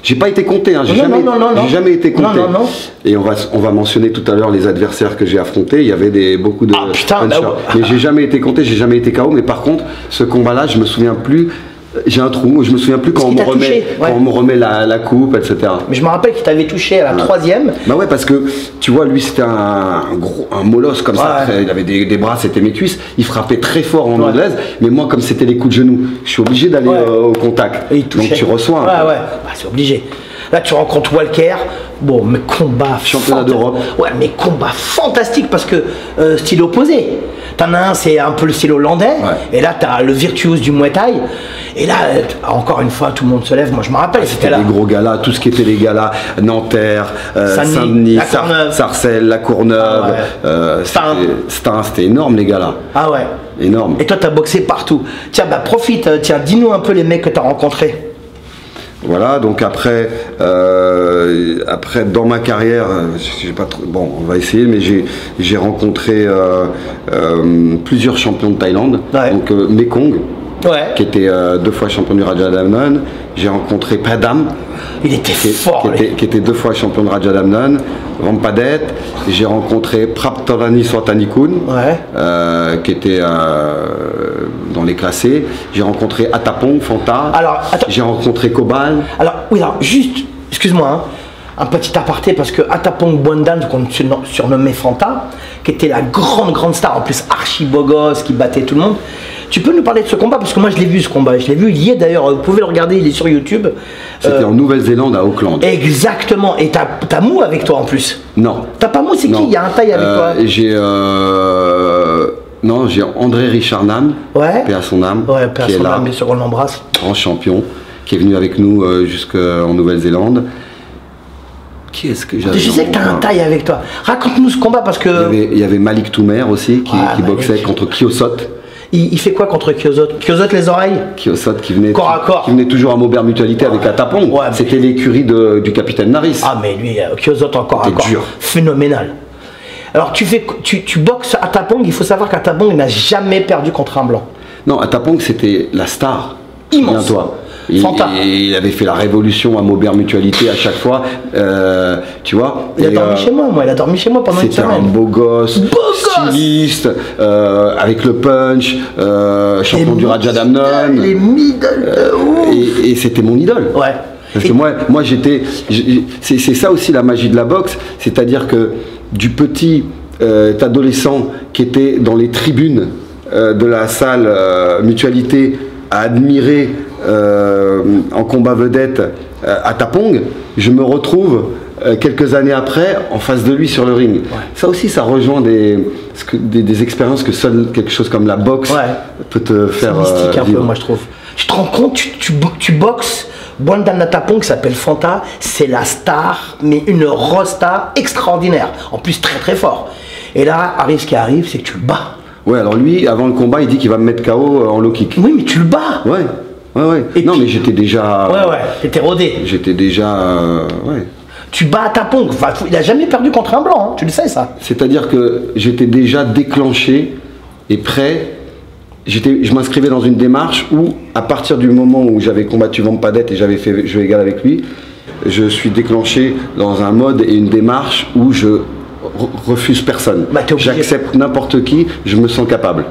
J'ai pas été compté, hein. J'ai jamais été compté. Non. Et on va mentionner tout à l'heure les adversaires que j'ai affrontés. Il y avait beaucoup de punchers. Mais j'ai jamais été compté, j'ai jamais été KO. Mais par contre, ce combat-là, je me souviens plus. J'ai un trou, je me souviens plus quand on me remet la coupe, etc. Mais je me rappelle qu'il t'avait touché à la 3e. Bah ouais, parce que tu vois, lui c'était un molosse comme ça, il avait des bras, c'était mes cuisses, il frappait très fort en anglaise, mais moi comme c'était les coups de genoux, je suis obligé d'aller au contact. Et il touchait. Donc tu reçois. Bah, c'est obligé. Là, tu rencontres Walker. Bon, mais combat championnat d'Europe. Ouais, mais combat fantastique parce que style opposé. T'en as un, c'est un peu le style hollandais. Et là, t'as le virtuose du Muay Thai. Et là, encore une fois, tout le monde se lève. Moi, je me rappelle. C'était des gros galas, tout ce qui était les galas, Nanterre, Saint-Denis, Sarcelles, La Courneuve. C'était énorme, les galas. Ah ouais. Énorme. Et toi, t'as boxé partout. Tiens, bah profite. Tiens, dis-nous un peu les mecs que t'as rencontrés. Voilà, donc après dans ma carrière, j'ai pas trop, bon, on va essayer, mais j'ai rencontré plusieurs champions de Thaïlande, donc Mekong, qui était 2 fois champion du Rajadamnern. J'ai rencontré Padam, il était fort, qui était 2 fois champion de Rajadamnern. Rampadet, j'ai rencontré Praptorani Swartanikun, qui était dans les classés. J'ai rencontré Atapong, Fanta. J'ai rencontré Kobal. Alors, juste, excuse-moi, hein, un petit aparté, parce que Atapong Bondan, qu'on surnommait Fanta, qui était la grande star, en plus archi beau gosse, qui battait tout le monde. Tu peux nous parler de ce combat? Parce que moi je l'ai vu, ce combat. Je l'ai vu, il y est d'ailleurs, vous pouvez le regarder, il est sur YouTube. C'était en Nouvelle-Zélande, à Auckland. Exactement. Et t'as Mou avec toi en plus? Non. T'as pas Mou, c'est qui? Il y a un taille avec toi? J'ai André Richard Nam, paix à son âme, paix à son âme, bien sûr, on l'embrasse. Grand champion, qui est venu avec nous jusqu'en Nouvelle-Zélande. Qui est-ce que j'avais? Je sais que t'as un taille avec toi. Raconte-nous ce combat parce que... Il y avait Malik Toumer aussi, qui boxait contre Kiosot. Il fait quoi contre Kiosot? Kiosot les oreilles? Kiosot qui venait corps à corps. Qui venait toujours à Maubert Mutualité avec Atapong. C'était l'écurie du capitaine Naris. Ah mais lui, Kiosot encore à corps. Dur. Phénoménal. Alors tu boxes Atapong, il faut savoir qu'Atapong n'a jamais perdu contre un blanc. Non, Atapong c'était la star. Immense. Souviens-toi. Il avait fait la révolution à Maubert Mutualité à chaque fois, tu vois. Il a dormi chez moi, il a dormi chez moi pendant une semaine. C'était un beau gosse, styliste, avec le punch, champion du Rajadamnern. Les middle de ouf. Et c'était mon idole. Ouais. Parce que moi c'est ça aussi la magie de la boxe, c'est-à-dire que du petit adolescent qui était dans les tribunes de la salle Mutualité à admirer en combat vedette Atapong, je me retrouve quelques années après en face de lui sur le ring. Ça aussi, ça rejoint des expériences que seul quelque chose comme la boxe peut te faire mystique un vivre. peu, moi je trouve. Tu te rends compte, tu boxes Bondan Atapong qui s'appelle Fanta, c'est la star, mais une rosta extraordinaire, en plus très fort. Et là, arrive ce qui arrive, c'est que tu le bats. Ouais, alors lui, avant le combat, il dit qu'il va me mettre KO en low kick. Oui, mais tu le bats. Ouais. Et non, mais j'étais déjà... t'étais rodé. J'étais déjà... Tu bats Atapong, enfin, il a jamais perdu contre un blanc, hein. Tu le sais ça. C'est-à-dire que j'étais déjà déclenché et prêt. Je m'inscrivais dans une démarche où, à partir du moment où j'avais combattu Vampadet et j'avais fait jeu égal avec lui, je suis déclenché dans un mode et une démarche où je refuse personne. J'accepte n'importe qui, je me sens capable.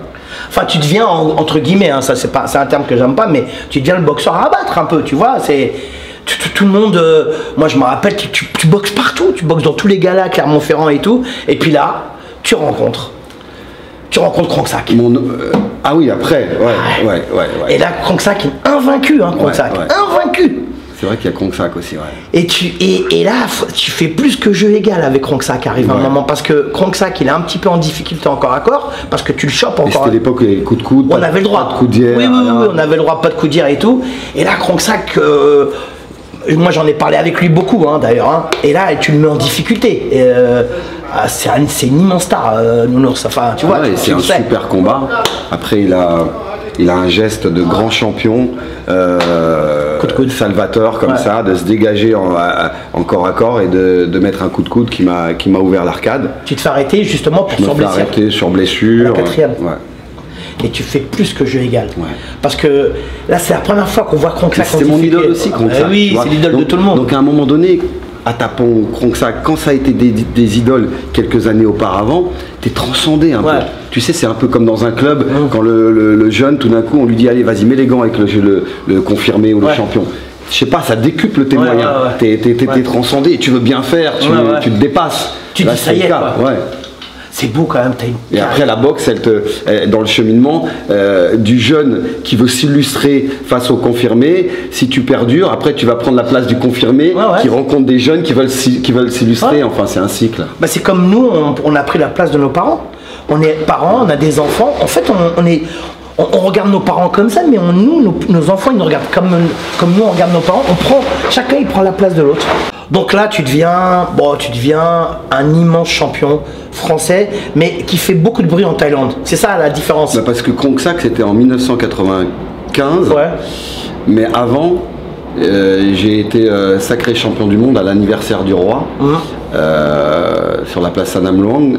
Enfin, tu deviens, entre guillemets, hein, ça c'est un terme que j'aime pas, mais tu deviens le boxeur à abattre un peu, tu vois. C'est tout le monde. Moi, je me rappelle que tu boxes partout, tu boxes dans tous les galas, Clermont-Ferrand et tout. Et puis là, tu rencontres Kronksak. Ah oui, après, ouais. Et là, Kronksak est invaincu, hein, Kronksak, invaincu. C'est vrai qu'il y a Krongsak aussi, ouais. Et là, tu fais plus que jeu égal avec Krongsak, arrive un moment, parce que Krongsak, il est un petit peu en difficulté encore à corps, parce que tu le chopes encore. C'était l'époque où il y avait coup de coude, on avait le droit. Pas de coudière. Oui, on avait le droit, pas de coudière et tout. Et là, Krongsak, moi j'en ai parlé avec lui beaucoup d'ailleurs, hein. Et là, tu le mets en difficulté. C'est une immense star, Nounours. Enfin, tu vois, c'est un super combat. Après, il a un geste de grand champion, coup de coude. salvateur comme ça, de se dégager en corps à corps et de mettre un coup de coude qui m'a ouvert l'arcade. Tu te fais arrêter justement pour son blessure. Arrêter sur blessure. La 4e. Ouais. Et tu fais plus que jeu égal. Ouais. Parce que là, c'est la première fois qu'on voit Krongsak. C'était mon idole aussi, Krongsak. Oui, c'est l'idole de tout le monde. Donc à un moment donné, à tapant Krongsak, quand ça a été des idoles quelques années auparavant, t'es transcendé un peu. Tu sais, c'est un peu comme dans un club, quand le jeune, tout d'un coup, on lui dit allez, vas-y, mets les gants avec le confirmé ou le champion. Je sais pas, ça décuple tes moyens. T'es transcendé, tu veux bien faire, tu te dépasses. Tu dis ça y est, quoi. C'est beau quand même. Et après la boxe, dans le cheminement du jeune qui veut s'illustrer face au confirmé, si tu perdures, après tu vas prendre la place du confirmé qui rencontre des jeunes qui veulent s'illustrer. Enfin, c'est un cycle. Bah, c'est comme nous, on a pris la place de nos parents. On est parents, on a des enfants. En fait, on regarde nos parents comme ça, mais nos enfants, ils nous regardent comme nous, on regarde nos parents. Chacun, il prend la place de l'autre. Donc là, tu deviens un immense champion français, mais qui fait beaucoup de bruit en Thaïlande. C'est ça la différence. Bah parce que Krongsak, c'était en 1995. Mais avant, j'ai été sacré champion du monde à l'anniversaire du roi. Sur la place Sanam Luang.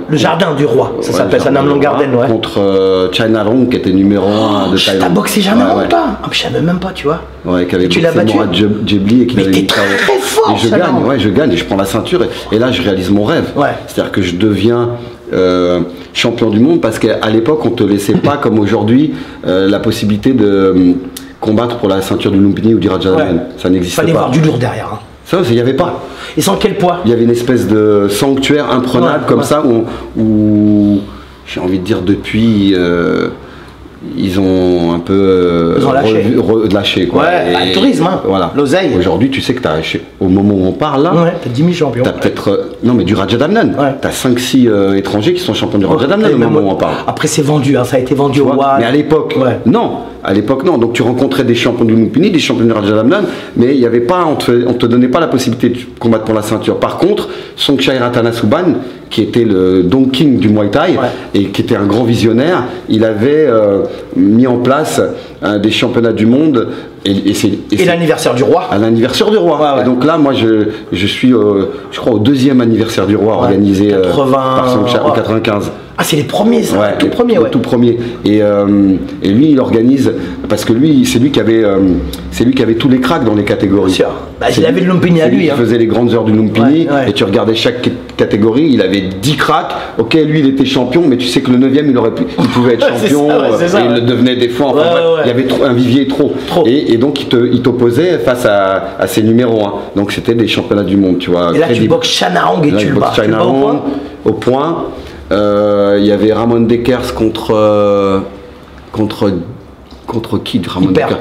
Le jardin du roi, ça s'appelle Sanam Luang Garden, contre China Rong, qui était numéro 1 de Thaïlande. T'as boxé jamais ou pas? Je savais même pas, tu vois. Ouais, qui avait boxé Mourad Jebli et qui avait très fort. Et je gagne, et je prends la ceinture, et là je réalise mon rêve. C'est-à-dire que je deviens champion du monde, parce qu'à l'époque on te laissait pas comme aujourd'hui la possibilité de combattre pour la ceinture du Lumpini ou du Rajadamnern. Ça n'existait pas. Il fallait voir du lourd derrière. Ça, il n'y avait pas. Et sans quel poids? Il y avait une espèce de sanctuaire imprenable comme ça, où j'ai envie de dire depuis, ils ont un peu lâché. Quoi. Le tourisme, voilà. L'oseille. Aujourd'hui, tu sais que au moment où on parle là, t'as 10 000 champions. T'as peut-être, non mais du Rajadamnern. T'as 5-6 étrangers qui sont champions du Rajadamnern au moment où on parle. Après c'est vendu, ça a été vendu au roi. Mais à l'époque, non. À l'époque, non. Donc tu rencontrais des champions du Lumpini, des champions du Rajadamnern, mais il y avait pas, on te donnait pas la possibilité de combattre pour la ceinture. Par contre, Songchai Ratanasuban, qui était le Don King du Muay Thai et qui était un grand visionnaire, il avait mis en place des championnats du monde. Et l'anniversaire du roi. À l'anniversaire du roi. Et donc là, moi, je suis, je crois, au 2e anniversaire du roi organisé par Songchai en 95. Ah, c'est les premiers, ça, tout premier. Et lui, il organise, parce que lui, c'est lui qui avait tous les cracks dans les catégories. Sûr. Bah, il avait le Lumpini à lui. Il faisait les grandes heures du Lumpini, et tu regardais chaque catégorie, il avait 10 cracks. Ok, lui, il était champion, mais tu sais que le 9e, il pouvait être champion, et il le devenait des fois. Il y avait un vivier trop. Et donc, il t'opposait face à ses numéros 1. Donc, c'était des championnats du monde, tu vois. Et là, tu boxes Chanarong et tu le bats. Au point. Il y avait Ramon Dekers contre qui Ramon Dekers.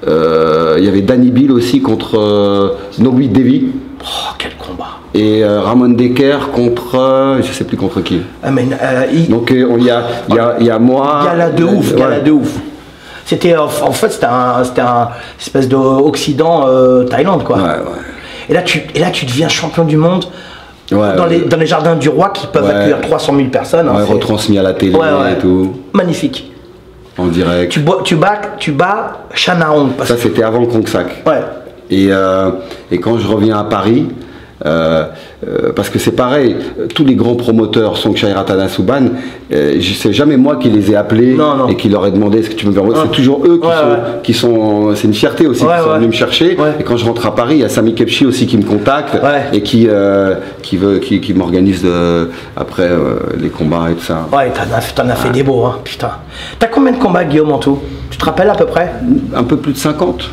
Il y avait Danny Bill aussi contre Noguit Devi. Oh, quel combat! Et Ramon Dekers contre je sais plus contre qui. Donc il y a moi. Gala de ouf. C'était en fait c'était un espèce d'Occident Thaïlande quoi. Et là tu deviens champion du monde. Dans les jardins du roi qui peuvent accueillir 300 000 personnes. Retransmis à la télé et tout. Magnifique. En direct. Tu bats Chanarong. Ça c'était avant Krongsak. Et quand je reviens à Paris, parce que c'est pareil, tous les grands promoteurs Songchai Ratanasuban, c'est jamais moi qui les ai appelés et qui leur ai demandé est-ce que tu me veux. C'est toujours eux qui sont c'est une fierté aussi, qui sont venus me chercher. Et quand je rentre à Paris, il y a Sami Kepchi aussi qui me contacte et qui m'organise après les combats et tout ça. T'en as fait des beaux, hein, putain. T'as combien de combats, Guillaume, en tout? Tu te rappelles à peu près? Un peu plus de 50.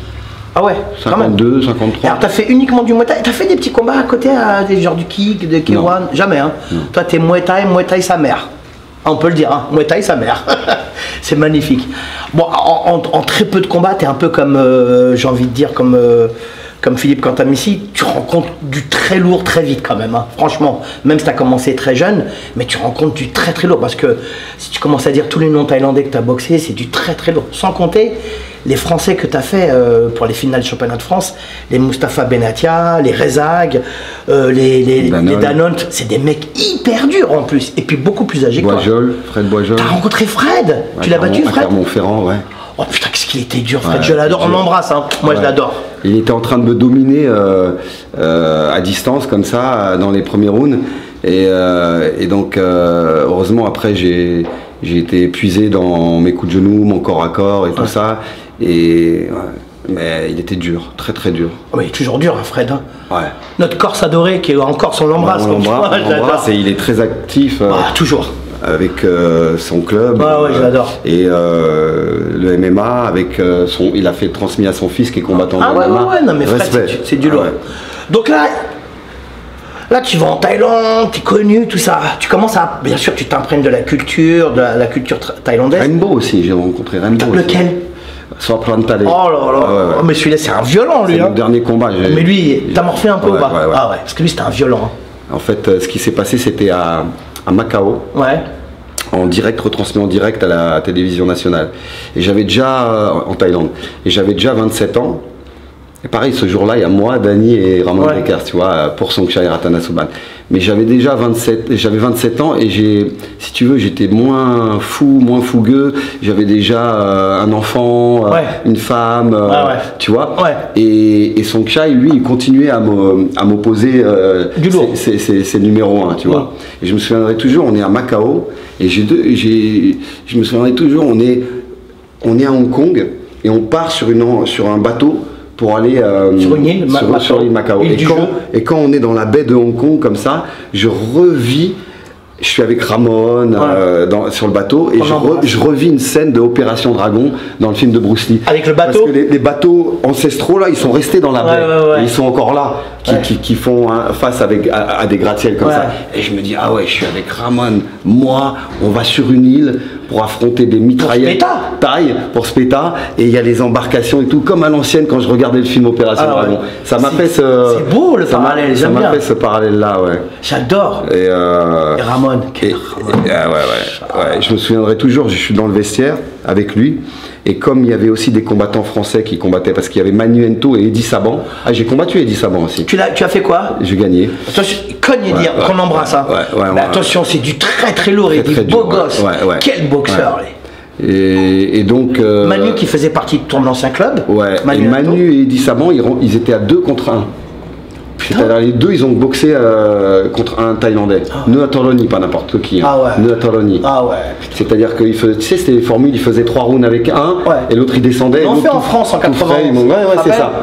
Ah ouais, 52, 53. Alors t'as fait uniquement du Muay Thai? T'as fait des petits combats à côté, des genres du kick, de K1? Jamais, hein. Toi t'es Muay Thai sa mère. On peut le dire, hein. Muay Thai, sa mère. C'est magnifique. Bon, en très peu de combats, t'es un peu comme, j'ai envie de dire, comme Philippe Cantamisi, tu rencontres du très lourd très vite quand même, hein. Franchement, même si tu as commencé très jeune, mais tu rencontres du très très lourd, parce que si tu commences à dire tous les noms thaïlandais que tu as boxé, c'est du très très lourd, sans compter les Français que tu as fait pour les finales du championnat de France, les Mustapha Benatia, les Rezag, les Danone, c'est des mecs hyper durs en plus, et puis beaucoup plus âgés que toi. Fred Boisjol. T'as rencontré Fred, Ouais, tu l'as battu Fred? Clermont-Ferrand, ouais. Oh putain, qu'est-ce qu'il était dur, Fred, je l'adore, on l'embrasse, hein. Moi je l'adore. Il était en train de me dominer à distance comme ça dans les premiers rounds et donc heureusement après j'ai été épuisé dans mes coups de genoux, mon corps à corps et tout ça et mais il était dur, très très dur. Oui, toujours dur, hein, Fred. Hein. Ouais. Notre Corse adoré qui est en Corse, on l'embrasse. On l'embrasse et il est très actif. Toujours. Avec son club je l'adore. Et le MMA avec il a fait transmis à son fils qui est combattant de MMA. Non mais Fred, c'est du lourd. Donc là tu vas en Thaïlande, tu es connu, tout ça. Tu commences à, bien sûr, tu t'imprègnes de la culture, thaïlandaise. Rainbow aussi, j'ai rencontré Rainbow. Lequel? Soprantale. Oh là là, ouais. Mais celui-là c'est un violent lui. C'est le dernier combat. Mais lui, t'as morflé un peu ou pas? Ah ouais, parce que lui c'était un violent. En fait, ce qui s'est passé, c'était à Macao. Ouais. En direct, retransmis en direct à la télévision nationale. Et j'avais déjà, en Thaïlande, et j'avais déjà 27 ans. Et pareil, ce jour-là, il y a moi, Dany et Ramon Dekers, tu vois, pour Songchai Ratanasuban. Mais j'avais déjà 27 ans et si tu veux, j'étais moins fou, moins fougueux. J'avais déjà un enfant, une femme, tu vois. Ouais. Et Songchai, lui, il continuait à m'opposer ses numéros 1, tu vois. Et je me souviendrai toujours, on est à Macao, et je me souviendrai toujours, on est à Hong Kong, et on part sur un bateau pour aller sur l'île Macao. Et quand on est dans la baie de Hong Kong comme ça, je suis avec Ramon sur le bateau et je revis une scène de Opération Dragon dans le film de Bruce Lee. Avec le bateau? Parce que les bateaux ancestraux là, ils sont restés dans la baie. Ils sont encore là, qui font face à des gratte-ciels comme ça. Et je me dis, ah ouais, je suis avec Ramon, moi, on va sur une île pour affronter des mitraillettes taille pour Speta, et il y a les embarcations et tout, comme à l'ancienne quand je regardais le film Opération Dragon. Ça m'a fait c'est beau le parallèle, ça m'a fait ce parallèle-là, ouais. J'adore. Et Ramon. Je me souviendrai toujours, je suis dans le vestiaire avec lui, et comme il y avait aussi des combattants français qui combattaient, parce qu'il y avait Manu Hento et Eddie Saban. Ah, j'ai combattu Eddie Saban aussi. Tu as fait quoi? J'ai gagné. Attention, qu'on embrasse, hein. Mais attention, c'est du très très lourd, et du beau gosse. Quel boxeur, Et donc Manu qui faisait partie de ton ancien club. Manu et Eddie Saban, ils étaient à 2 contre 1. C'est-à-dire les deux, ils ont boxé contre un Thaïlandais. Nuatoroni, pas n'importe qui. Hein. Nuatoroni. C'est-à-dire que tu sais, c'était les formules, ils faisaient 3 rounds avec un, et l'autre il descendait. On fait en France en 80.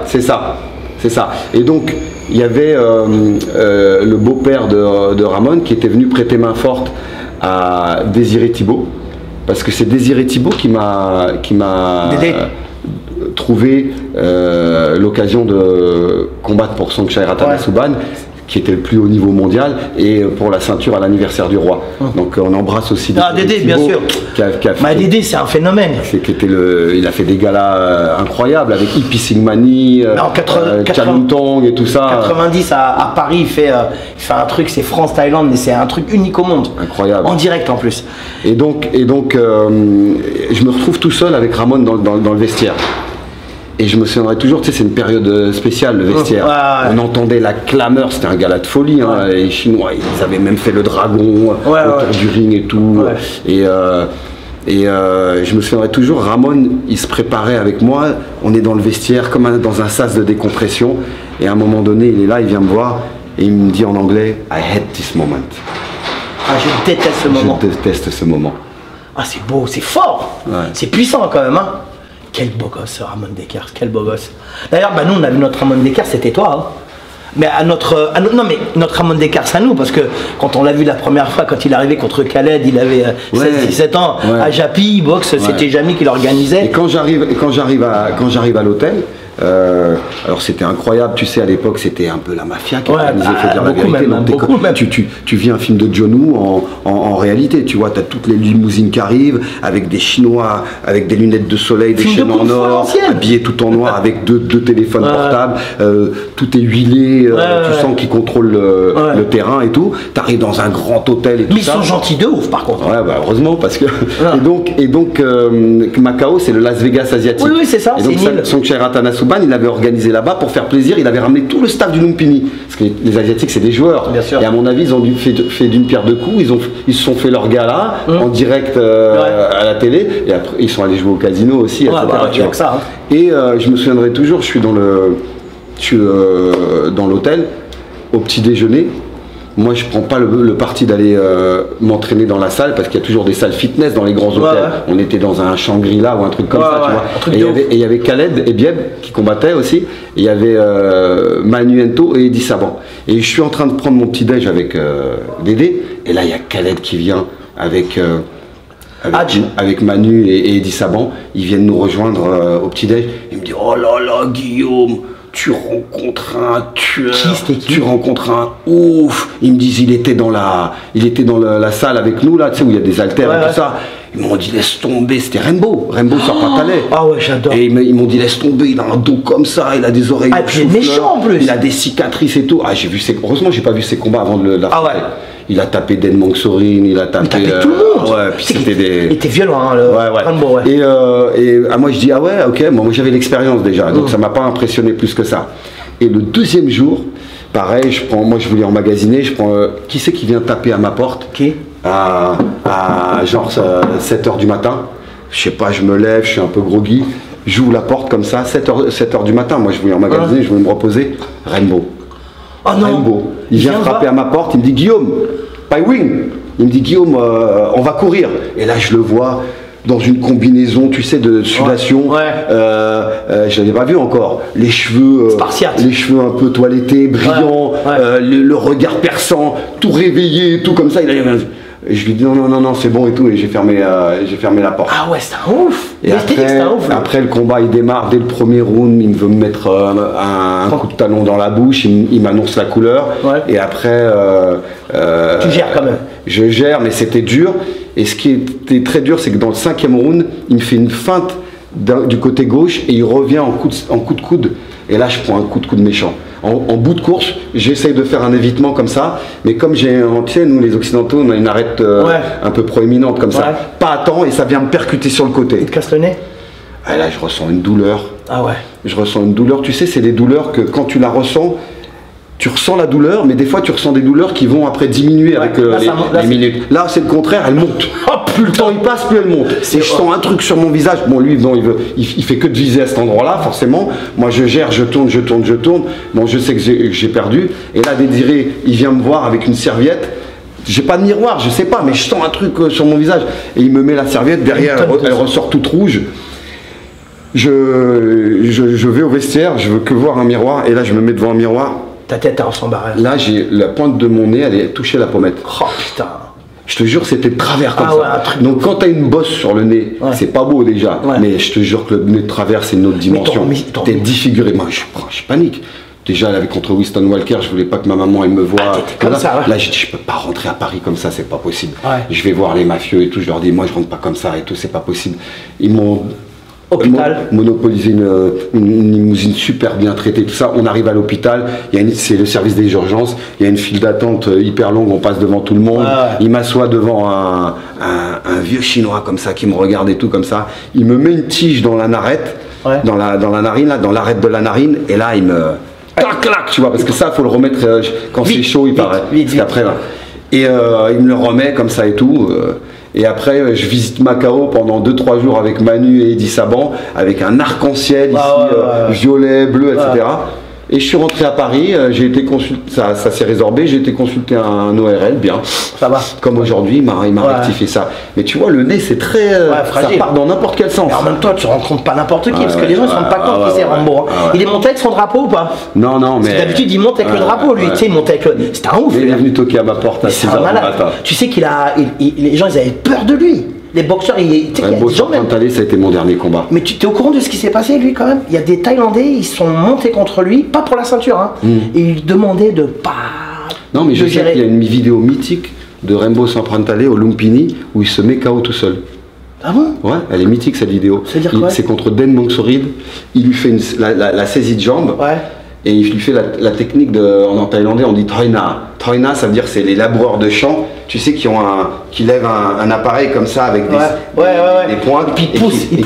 C'est ça. Et donc, il y avait le beau-père de Ramon qui était venu prêter main forte à Désiré Thibault. Parce que c'est Désiré Thibault qui m'a trouvé l'occasion de combattre pour Songchai Ratanasuban, qui était le plus haut niveau mondial, et pour la ceinture à l'anniversaire du roi. Donc on embrasse aussi Dédé, bien sûr. Dédé, c'est un phénomène. Il a fait des galas incroyables avec Ipi Singmani, Chaluntong et tout ça. 90 à Paris, il fait un truc, c'est France-Thaïlande, mais c'est un truc unique au monde. Incroyable. En direct en plus. Et donc je me retrouve tout seul avec Ramon dans le vestiaire. Et je me souviendrai toujours, tu sais, c'est une période spéciale, le vestiaire. On entendait la clameur, c'était un gala de folie. Hein, les Chinois, ils avaient même fait le dragon autour du ring et tout. Et je me souviendrai toujours, Ramon, il se préparait avec moi. On est dans le vestiaire, comme dans un sas de décompression. Et à un moment donné, il est là, il vient me voir. Et il me dit en anglais, I hate this moment. Je déteste ce moment. Je déteste ce moment. Ah, c'est beau, c'est fort. C'est puissant quand même, hein. Quel beau gosse, Ramon Dekers, quel beau gosse. D'ailleurs, nous, on a vu notre Ramon Dekers, c'était toi. Hein. Mais notre Ramon Dekers à nous, parce que quand on l'a vu la première fois, quand il est arrivé contre Khaled, il avait 16-17 ans, à Japi, boxe, c'était Jamy qui l'organisait. Et quand j'arrive à l'hôtel, Alors c'était incroyable, tu sais, à l'époque c'était un peu la mafia qui organisait, faut dire la beaucoup vérité. même, Donc, beaucoup même. tu vis un film de John Woo en réalité, tu vois, tu as toutes les limousines qui arrivent avec des Chinois, avec des lunettes de soleil, des Film de chaînes en Kung Fu à or, l'ancienne. habillés tout en noir avec deux téléphones portables, tout est huilé, tu sens qu'ils contrôlent le terrain et tout. Tu arrives dans un grand hôtel et tout Mais ils ça. sont gentils de ouf par contre. Ouais, bah heureusement parce que et donc Macao c'est le Las Vegas asiatique. Oui, c'est ça, Et donc c'est une île. Songchai Ratanasuban il avait organisé là-bas pour faire plaisir, il avait ramené tout le staff du Lumpini parce que les asiatiques c'est des joueurs. Bien sûr. Et à mon avis ils ont fait d'une pierre deux coups, ils se sont fait leur gala en direct à la télé et après ils sont allés jouer au casino aussi. Ouais, etc., tu vois. avec ça, hein. Et je me souviendrai toujours, je suis dans l'hôtel au petit déjeuner. Moi, je prends pas le parti d'aller m'entraîner dans la salle parce qu'il y a toujours des salles fitness dans les grands hôtels. Ouais. On était dans un Shangri-La ou un truc comme ça, tu vois. Un truc Et de ouf. il y avait Khaled et Bieb qui combattaient aussi. Et il y avait Manu Ento et Eddie Saban. Et je suis en train de prendre mon petit déj avec Dédé. Et là, il y a Khaled qui vient avec Manu et Eddie Saban. Ils viennent nous rejoindre au petit déj. Il me dit oh là là Guillaume, tu rencontres un tueur, tu rencontres un ouf. Ils me disent il était dans la salle avec nous là, tu sais où il y a des haltères et tout ça. Ils m'ont dit laisse tomber, c'était Rainbow sur Patalais. Ah ouais, j'adore. Et ils m'ont dit laisse tomber, il a un dos comme ça, il a des oreilles. Ah, et puis il est méchant en plus. Il a des cicatrices et tout. Ah heureusement j'ai pas vu ses combats avant de l'affronter. Il a tapé Den Mangsorin, il a tapé tout le monde. Ouais, puis c'était des. Il était violent, hein, le Rainbow, ouais. Et moi je dis ah ouais, ok, moi j'avais l'expérience déjà, donc ça m'a pas impressionné plus que ça. Et le deuxième jour, pareil, moi je voulais emmagasiner, je prends qui c'est qui vient taper à ma porte Qui à genre 7h du matin. Je sais pas, je me lève, je suis un peu groggy, j'ouvre la porte comme ça, 7h du matin, moi je voulais emmagasiner, je voulais me reposer. Rainbow. Oh non. Rainbow. Il vient frapper à ma porte, il me dit Guillaume, Pai Wing. Il me dit Guillaume, on va courir. Et là je le vois dans une combinaison, tu sais, de sudation. Je l'avais pas vu encore. Les cheveux, les cheveux un peu toilettés, brillants, le regard perçant, tout réveillé, tout comme ça. Et je lui dis non, c'est bon et tout, et j'ai fermé la porte. Ah ouais, c'est un ouf. Et après le combat il démarre dès le premier round, il veut me mettre un coup de talon dans la bouche, il m'annonce la couleur, et après tu gères quand même. Je gère, mais c'était dur. Et ce qui était très dur, c'est que dans le 5e round, il me fait une feinte du côté gauche et il revient en coup de coude. Et là, je prends un coup de coude méchant. En bout de course, j'essaye de faire un évitement comme ça, mais comme tu sais, nous les Occidentaux, on a une arête un peu proéminente comme ça, pas à temps, et ça vient me percuter sur le côté. Il te casse le nez? Et là, je ressens une douleur. Ah ouais. Je ressens une douleur, tu sais, c'est des douleurs que quand tu la ressens, tu ressens la douleur, mais des fois tu ressens des douleurs qui vont après diminuer avec les minutes. Là, c'est le contraire, elle monte. Plus le temps il passe, plus elle monte. Et je sens un truc sur mon visage. Bon, lui, non, il fait que de viser à cet endroit-là, forcément. Moi, je gère, je tourne. Bon, je sais que j'ai perdu. Et là, Désiré, il vient me voir avec une serviette. J'ai pas de miroir, je sais pas, mais je sens un truc sur mon visage. Et il me met la serviette derrière, elle ressort toute rouge. Je vais au vestiaire, je veux que voir un miroir. Et là, je me mets devant un miroir. Ta tête, elle ressemble à rien. Là, j'ai la pointe de mon nez, elle est touchée la pommette. Oh putain. Je te jure, c'était de travers comme ça. Donc quand tu as une bosse sur le nez, c'est pas beau déjà. Mais je te jure que le nez de travers, c'est une autre dimension. T'es défiguré. Moi, je panique. Déjà, elle avait contre Winston Walker, je voulais pas que ma maman elle me voie. Là, j'ai dit, je peux pas rentrer à Paris comme ça, c'est pas possible. Je vais voir les mafieux et tout. Je leur dis, moi, je rentre pas comme ça et tout, c'est pas possible. Ils m'ont monopolisé une limousine super bien traitée, tout ça. On arrive à l'hôpital, c'est le service des urgences, il y a une file d'attente hyper longue, on passe devant tout le monde. Il m'assoit devant un vieux chinois comme ça qui me regarde et tout comme ça. Il me met une tige dans la narette, dans la narine, là, dans l'arête de la narine, et là il me clac, tu vois, parce que ça faut le remettre quand c'est chaud, il paraît. Parce qu'après là. Et il me le remet comme ça et tout. Et après, je visite Macao pendant 2-3 jours avec Manu et Eddie Saban, avec un arc-en-ciel ici, violet, bleu, etc. Et je suis rentré à Paris, j'ai été consulté, ça s'est résorbé, j'ai été consulté un ORL, bien. Ça va. Comme aujourd'hui, il m'a rectifié ça. Mais tu vois, le nez, c'est très. fragile. Ça part dans n'importe quel sens. Et en même temps, tu rencontres pas n'importe qui, parce que les gens ne se rendent pas compte qui c'est Rambo. Il est monté avec son drapeau ou pas? Non, mais. D'habitude, il monte avec le drapeau, lui. Tu sais, il monte avec le. C'était un ouf. Il est venu toquer à ma porte à 6h du matin. Tu sais qu'il a. Les gens, ils avaient peur de lui. les boxeurs, tu sais qu'il y a Rembo des gens même. Sarpantale, ça a été mon dernier combat. Mais tu es au courant de ce qui s'est passé, lui, quand même? Il y a des Thaïlandais, ils sont montés contre lui, pas pour la ceinture, hein. Et ils demandaient de pas. Non, mais je de sais gérer. qu'il y a une vidéo mythique de Rembo Sarpantale au Lumpini où il se met KO tout seul. Ah bon? Ouais, elle est mythique cette vidéo. C'est-à-dire quoi? C'est contre Den Mongsorid. Il lui fait la saisie de jambe. Ouais. Et il lui fait la technique en thaïlandais, on dit Troina. Troina, ça veut dire c'est les laboureurs de champs, tu sais, qui lèvent un appareil comme ça avec des points et puis qui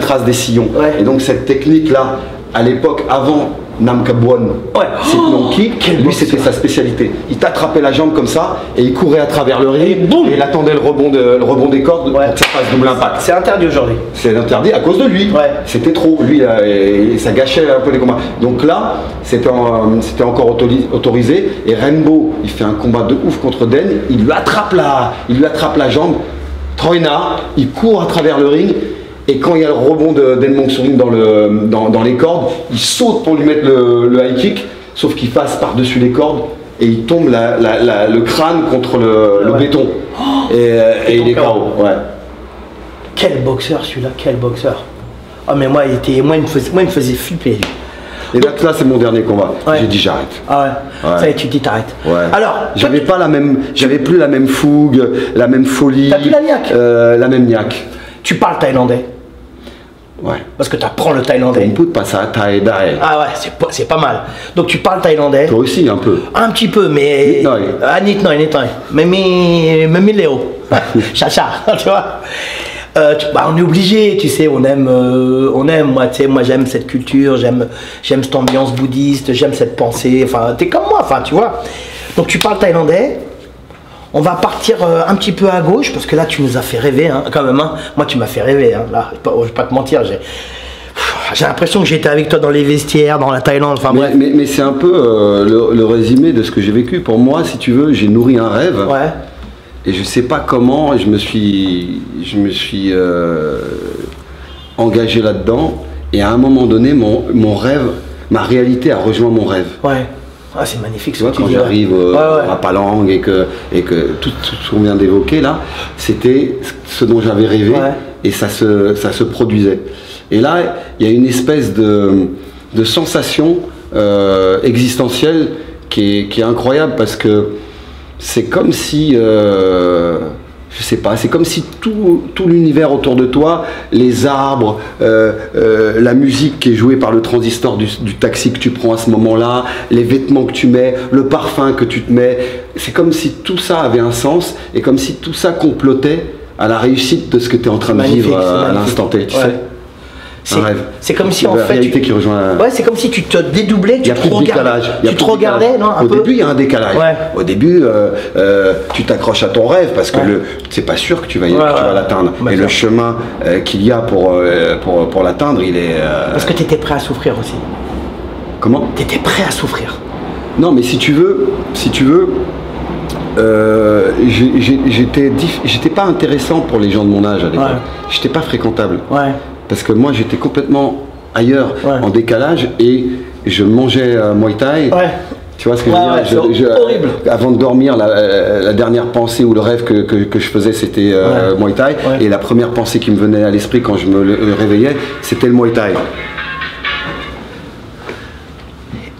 tracent des sillons. Ouais. Et donc cette technique-là, à l'époque, avant Nam Kabuon, c'est Nonki, lui c'était sa spécialité. Il t'attrapait la jambe comme ça et il courait à travers le ring et il attendait le rebond des cordes pour que ça fasse double impact. C'est interdit aujourd'hui. C'est interdit à cause de lui. Ouais. C'était trop. Lui, et ça gâchait un peu les combats. Donc là, c'était encore autorisé. Et Rembo, il fait un combat de ouf contre Den. Il lui attrape la jambe. Troina, il court à travers le ring. Et quand il y a le rebond de Den Mongsoring dans les cordes, il saute pour lui mettre le high kick, sauf qu'il passe par-dessus les cordes et il tombe le crâne contre le béton. Et il est KO. Ouais. Quel boxeur celui-là, quel boxeur. Ah mais moi il me faisait flipper. Et là c'est mon dernier combat. Ouais. J'ai dit j'arrête. Ah ouais. Ça y est, tu dis t'arrêtes. Ouais. Alors, j'avais plus la même fougue, la même folie. T'as plus la niaque. La même niaque. Tu parles thaïlandais. Ouais. Parce que tu apprends le thaïlandais. On peut pas ça, Thaï Dae. Ah ouais, c'est pas mal. Donc tu parles thaïlandais. Toi aussi un peu. Un petit peu, mais. Nitnoy. Ah, Nitnoy. Mais Léo. Chacha, tu vois. On est obligé, tu sais, on aime, moi, tu sais, moi j'aime cette culture, j'aime cette ambiance bouddhiste, j'aime cette pensée, enfin, t'es comme moi, enfin, tu vois. Donc tu parles thaïlandais. On va partir un petit peu à gauche, parce que là, tu nous as fait rêver, hein, quand même. Hein. Moi, tu m'as fait rêver. Hein. Là, je vais pas te mentir. J'ai l'impression que j'étais avec toi dans les vestiaires, dans la Thaïlande. Enfin, bref. Mais c'est un peu le résumé de ce que j'ai vécu. Pour moi, si tu veux, j'ai nourri un rêve. Ouais. Et je sais pas comment je me suis engagé là-dedans. Et à un moment donné, mon rêve, ma réalité a rejoint mon rêve. Ouais. Ah, c'est magnifique ce tu vois, que tu quand dis. j'arrive à Palang et que tout ce qu'on vient d'évoquer là, c'était ce dont j'avais rêvé et ça se produisait. Et là, il y a une espèce de sensation existentielle qui est incroyable parce que c'est comme si je sais pas, c'est comme si tout l'univers autour de toi, les arbres, la musique qui est jouée par le transistor du taxi que tu prends à ce moment-là, les vêtements que tu mets, le parfum que tu te mets, c'est comme si tout ça avait un sens et comme si tout ça complotait à la réussite de ce que tu es en train de vivre à l'instant T, tu sais. C'est comme si en fait. Réalité qui rejoint. Ouais, c'est comme si tu te dédoublais, tu te regardais. Tu te regardais, non, un Au peu. début, il y a un décalage. Ouais. Au début, tu t'accroches à ton rêve parce que c'est pas sûr que tu vas l'atteindre. Et le chemin qu'il y a pour l'atteindre, il est. Parce que tu étais prêt à souffrir aussi. Comment? Tu étais prêt à souffrir. Non, mais si tu veux. J'étais pas intéressant pour les gens de mon âge à l'époque. J'étais pas fréquentable. Ouais. Parce que moi j'étais complètement ailleurs, en décalage, et je mangeais Muay Thai. Ouais. Tu vois ce que je veux dire? Horrible. Avant de dormir, la dernière pensée ou le rêve que je faisais, c'était Muay Thai. Et la première pensée qui me venait à l'esprit quand je me réveillais, c'était le Muay Thai.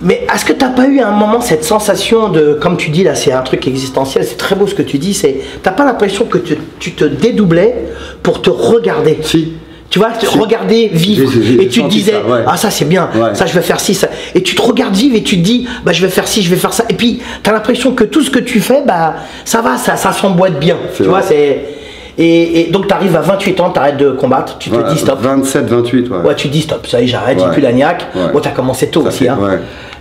Mais est-ce que tu n'as pas eu à un moment cette sensation de, comme tu dis là, c'est un truc existentiel, c'est très beau ce que tu dis, t'as pas l'impression que tu te dédoublais pour te regarder? Si. Tu vois, regarder, vivre, et tu te disais, ah ça c'est bien, ça je vais faire ci, ça. Et tu te regardes vivre et tu te dis, bah je vais faire ci, je vais faire ça. Et puis tu as l'impression que tout ce que tu fais, bah ça va, ça s'emboîte bien. Tu vois, et donc tu arrives à 28 ans, tu arrêtes de combattre, tu te dis stop. 27, 28, ouais. Tu dis stop, ça y est, j'arrête, j'ai plus la niaque. Bon, tu as commencé tôt aussi, hein.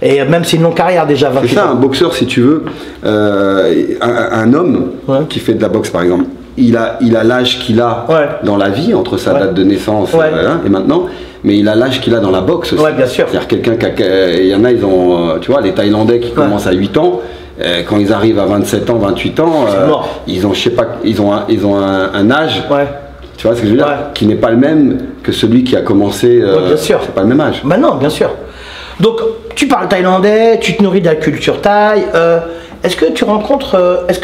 Et même c'est une longue carrière déjà, 28 ans. C'est ça, un boxeur, si tu veux, un homme qui fait de la boxe par exemple. Il a l'âge qu'il a dans la vie, entre sa date de naissance et maintenant, mais il a l'âge qu'il a dans la boxe aussi. Ouais, bien sûr. C'est-à-dire il y en a, ils ont, tu vois, les Thaïlandais qui commencent à 8 ans, quand ils arrivent à 27 ans, 28 ans, ils ont, je sais pas, ils ont un âge, tu vois ce que je veux dire, qui n'est pas le même que celui qui a commencé, bien sûr. C'est pas le même âge. Bah non, bien sûr. Donc, tu parles thaïlandais, tu te nourris de la culture thaï, est-ce que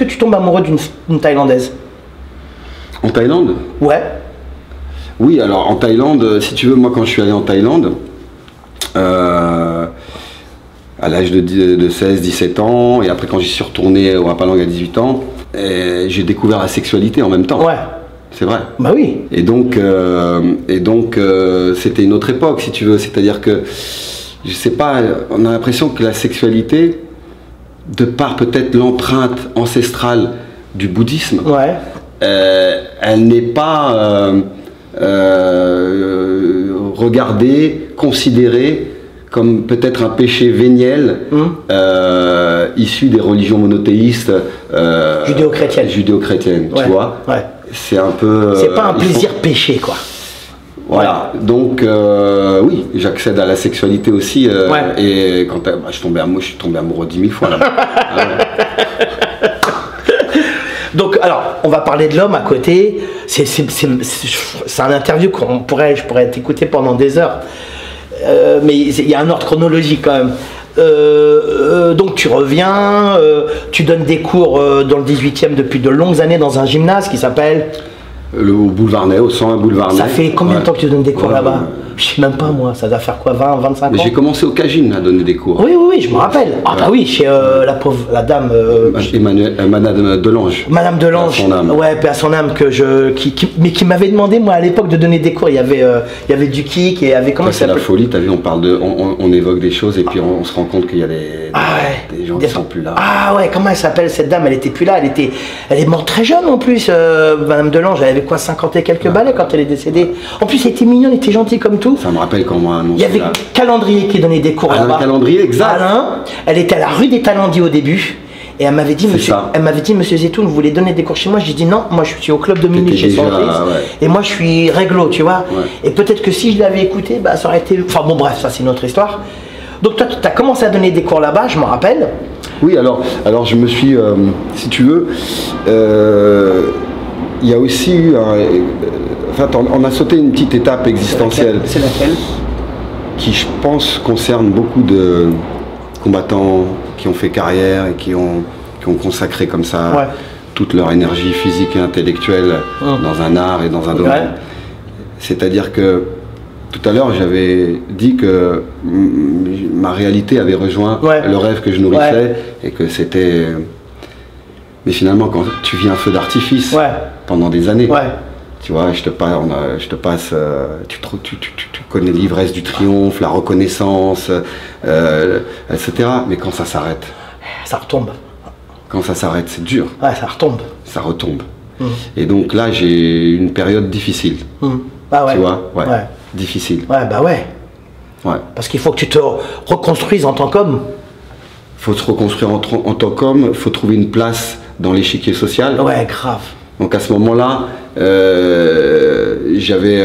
tu tombes amoureux d'une Thaïlandaise? En Thaïlande? Ouais. Oui, alors en Thaïlande, si tu veux, moi quand je suis allé en Thaïlande, à l'âge de 16-17 ans, et après quand j'y suis retourné au Rapalong à 18 ans, j'ai découvert la sexualité en même temps. Ouais. C'est vrai. Bah oui. Et donc c'était une autre époque, si tu veux. C'est-à-dire que, je sais pas, on a l'impression que la sexualité, de par peut-être l'empreinte ancestrale du bouddhisme, Ouais. elle n'est pas regardée, considérée comme peut-être un péché véniel issu des religions monothéistes judéo-chrétiennes, Ouais. tu vois. Ouais. C'est un peu... C'est pas un plaisir péché, quoi. Voilà, donc oui, j'accède à la sexualité aussi. Et quand je suis tombé amoureux 10 000 fois là-bas. Donc, alors, on va parler de l'homme à côté. C'est un interview je pourrais t'écouter pendant des heures. Mais il y a un ordre chronologique quand même. Donc tu reviens, tu donnes des cours dans le 18e depuis de longues années dans un gymnase qui s'appelle... Au boulevard Ney, au 101 boulevard Ney. Ça fait combien de temps que tu donnes des cours là-bas? Je sais même pas moi, ça doit faire quoi, 20, 25 ans? J'ai commencé au Cagine à donner des cours. Oui, je me rappelle. Ah bah oui, chez la dame... Madame Delange. Madame Delange, Paix à son âme. Ouais, paix à son âme, mais qui m'avait demandé, moi à l'époque, de donner des cours. Il y avait du kick et il y avait comment ça C'est la s'appelle? folie, t'as vu, on évoque des choses et puis on se rend compte qu'il y a des gens qui sont plus là. Ah ouais, comment elle s'appelle cette dame? Elle était plus là, elle est morte très jeune en plus, Madame Delange. Elle avait quoi, 50 et quelques balais quand elle est décédée. En plus, elle était mignonne, elle était gentille comme tout. Ça me rappelle quand moi Il y avait Calendrier qui donnait des cours Alain là-bas. Calendrier, exact. Alain, elle était à la rue des Talendiers au début. Et elle m'avait dit, monsieur Zetoun, vous voulez donner des cours chez moi? J'ai dit non, moi je suis au club de minutes chez Sandris. Et moi je suis réglo, tu vois. Ouais. Et peut-être que si je l'avais écouté, bah, ça aurait été... Enfin bon, bref, ça c'est une autre histoire. Donc toi, tu as commencé à donner des cours là-bas, je m'en rappelle. Oui, alors je me suis, si tu veux, il y a aussi eu on a sauté une petite étape existentielle. C'est laquelle? Qui, je pense, concerne beaucoup de combattants qui ont fait carrière et qui ont consacré comme ça toute leur énergie physique et intellectuelle dans un art et dans un domaine. Ouais. C'est-à-dire que tout à l'heure, j'avais dit que ma réalité avait rejoint le rêve que je nourrissais et que c'était... Mais finalement, quand tu vis un feu d'artifice pendant des années, tu vois, je te passe, tu connais l'ivresse du triomphe, la reconnaissance, etc. Mais quand ça s'arrête, ça retombe. Quand ça s'arrête, c'est dur. Ouais, ça retombe. Ça retombe. Et donc là, j'ai une période difficile. Ah ouais. Tu vois, difficile. Ouais, bah ouais. Parce qu'il faut que tu te reconstruises en tant qu'homme. Il faut se reconstruire en tant qu'homme, il faut trouver une place dans l'échiquier social. Ouais, grave. Donc à ce moment-là, j'avais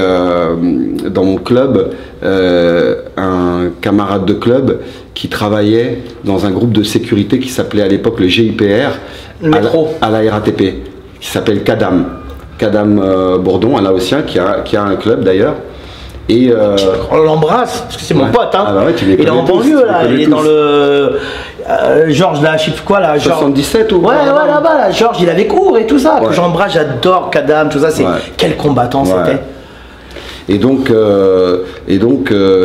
dans mon club un camarade de club qui travaillait dans un groupe de sécurité qui s'appelait à l'époque le GIPR à la RATP, qui s'appelle Cadam Bourdon, un Laotien qui a un club d'ailleurs. Et on l'embrasse, parce que c'est mon pote, hein. Ah bah ouais, il est en banlieue là, il est dans le Georges là, je sais plus quoi là, 77 ou ouais là-bas là, Georges, il avait cours et tout ça, que j'embrasse, j'adore Kadam, tout ça, c'est quel combattant c'était. Et donc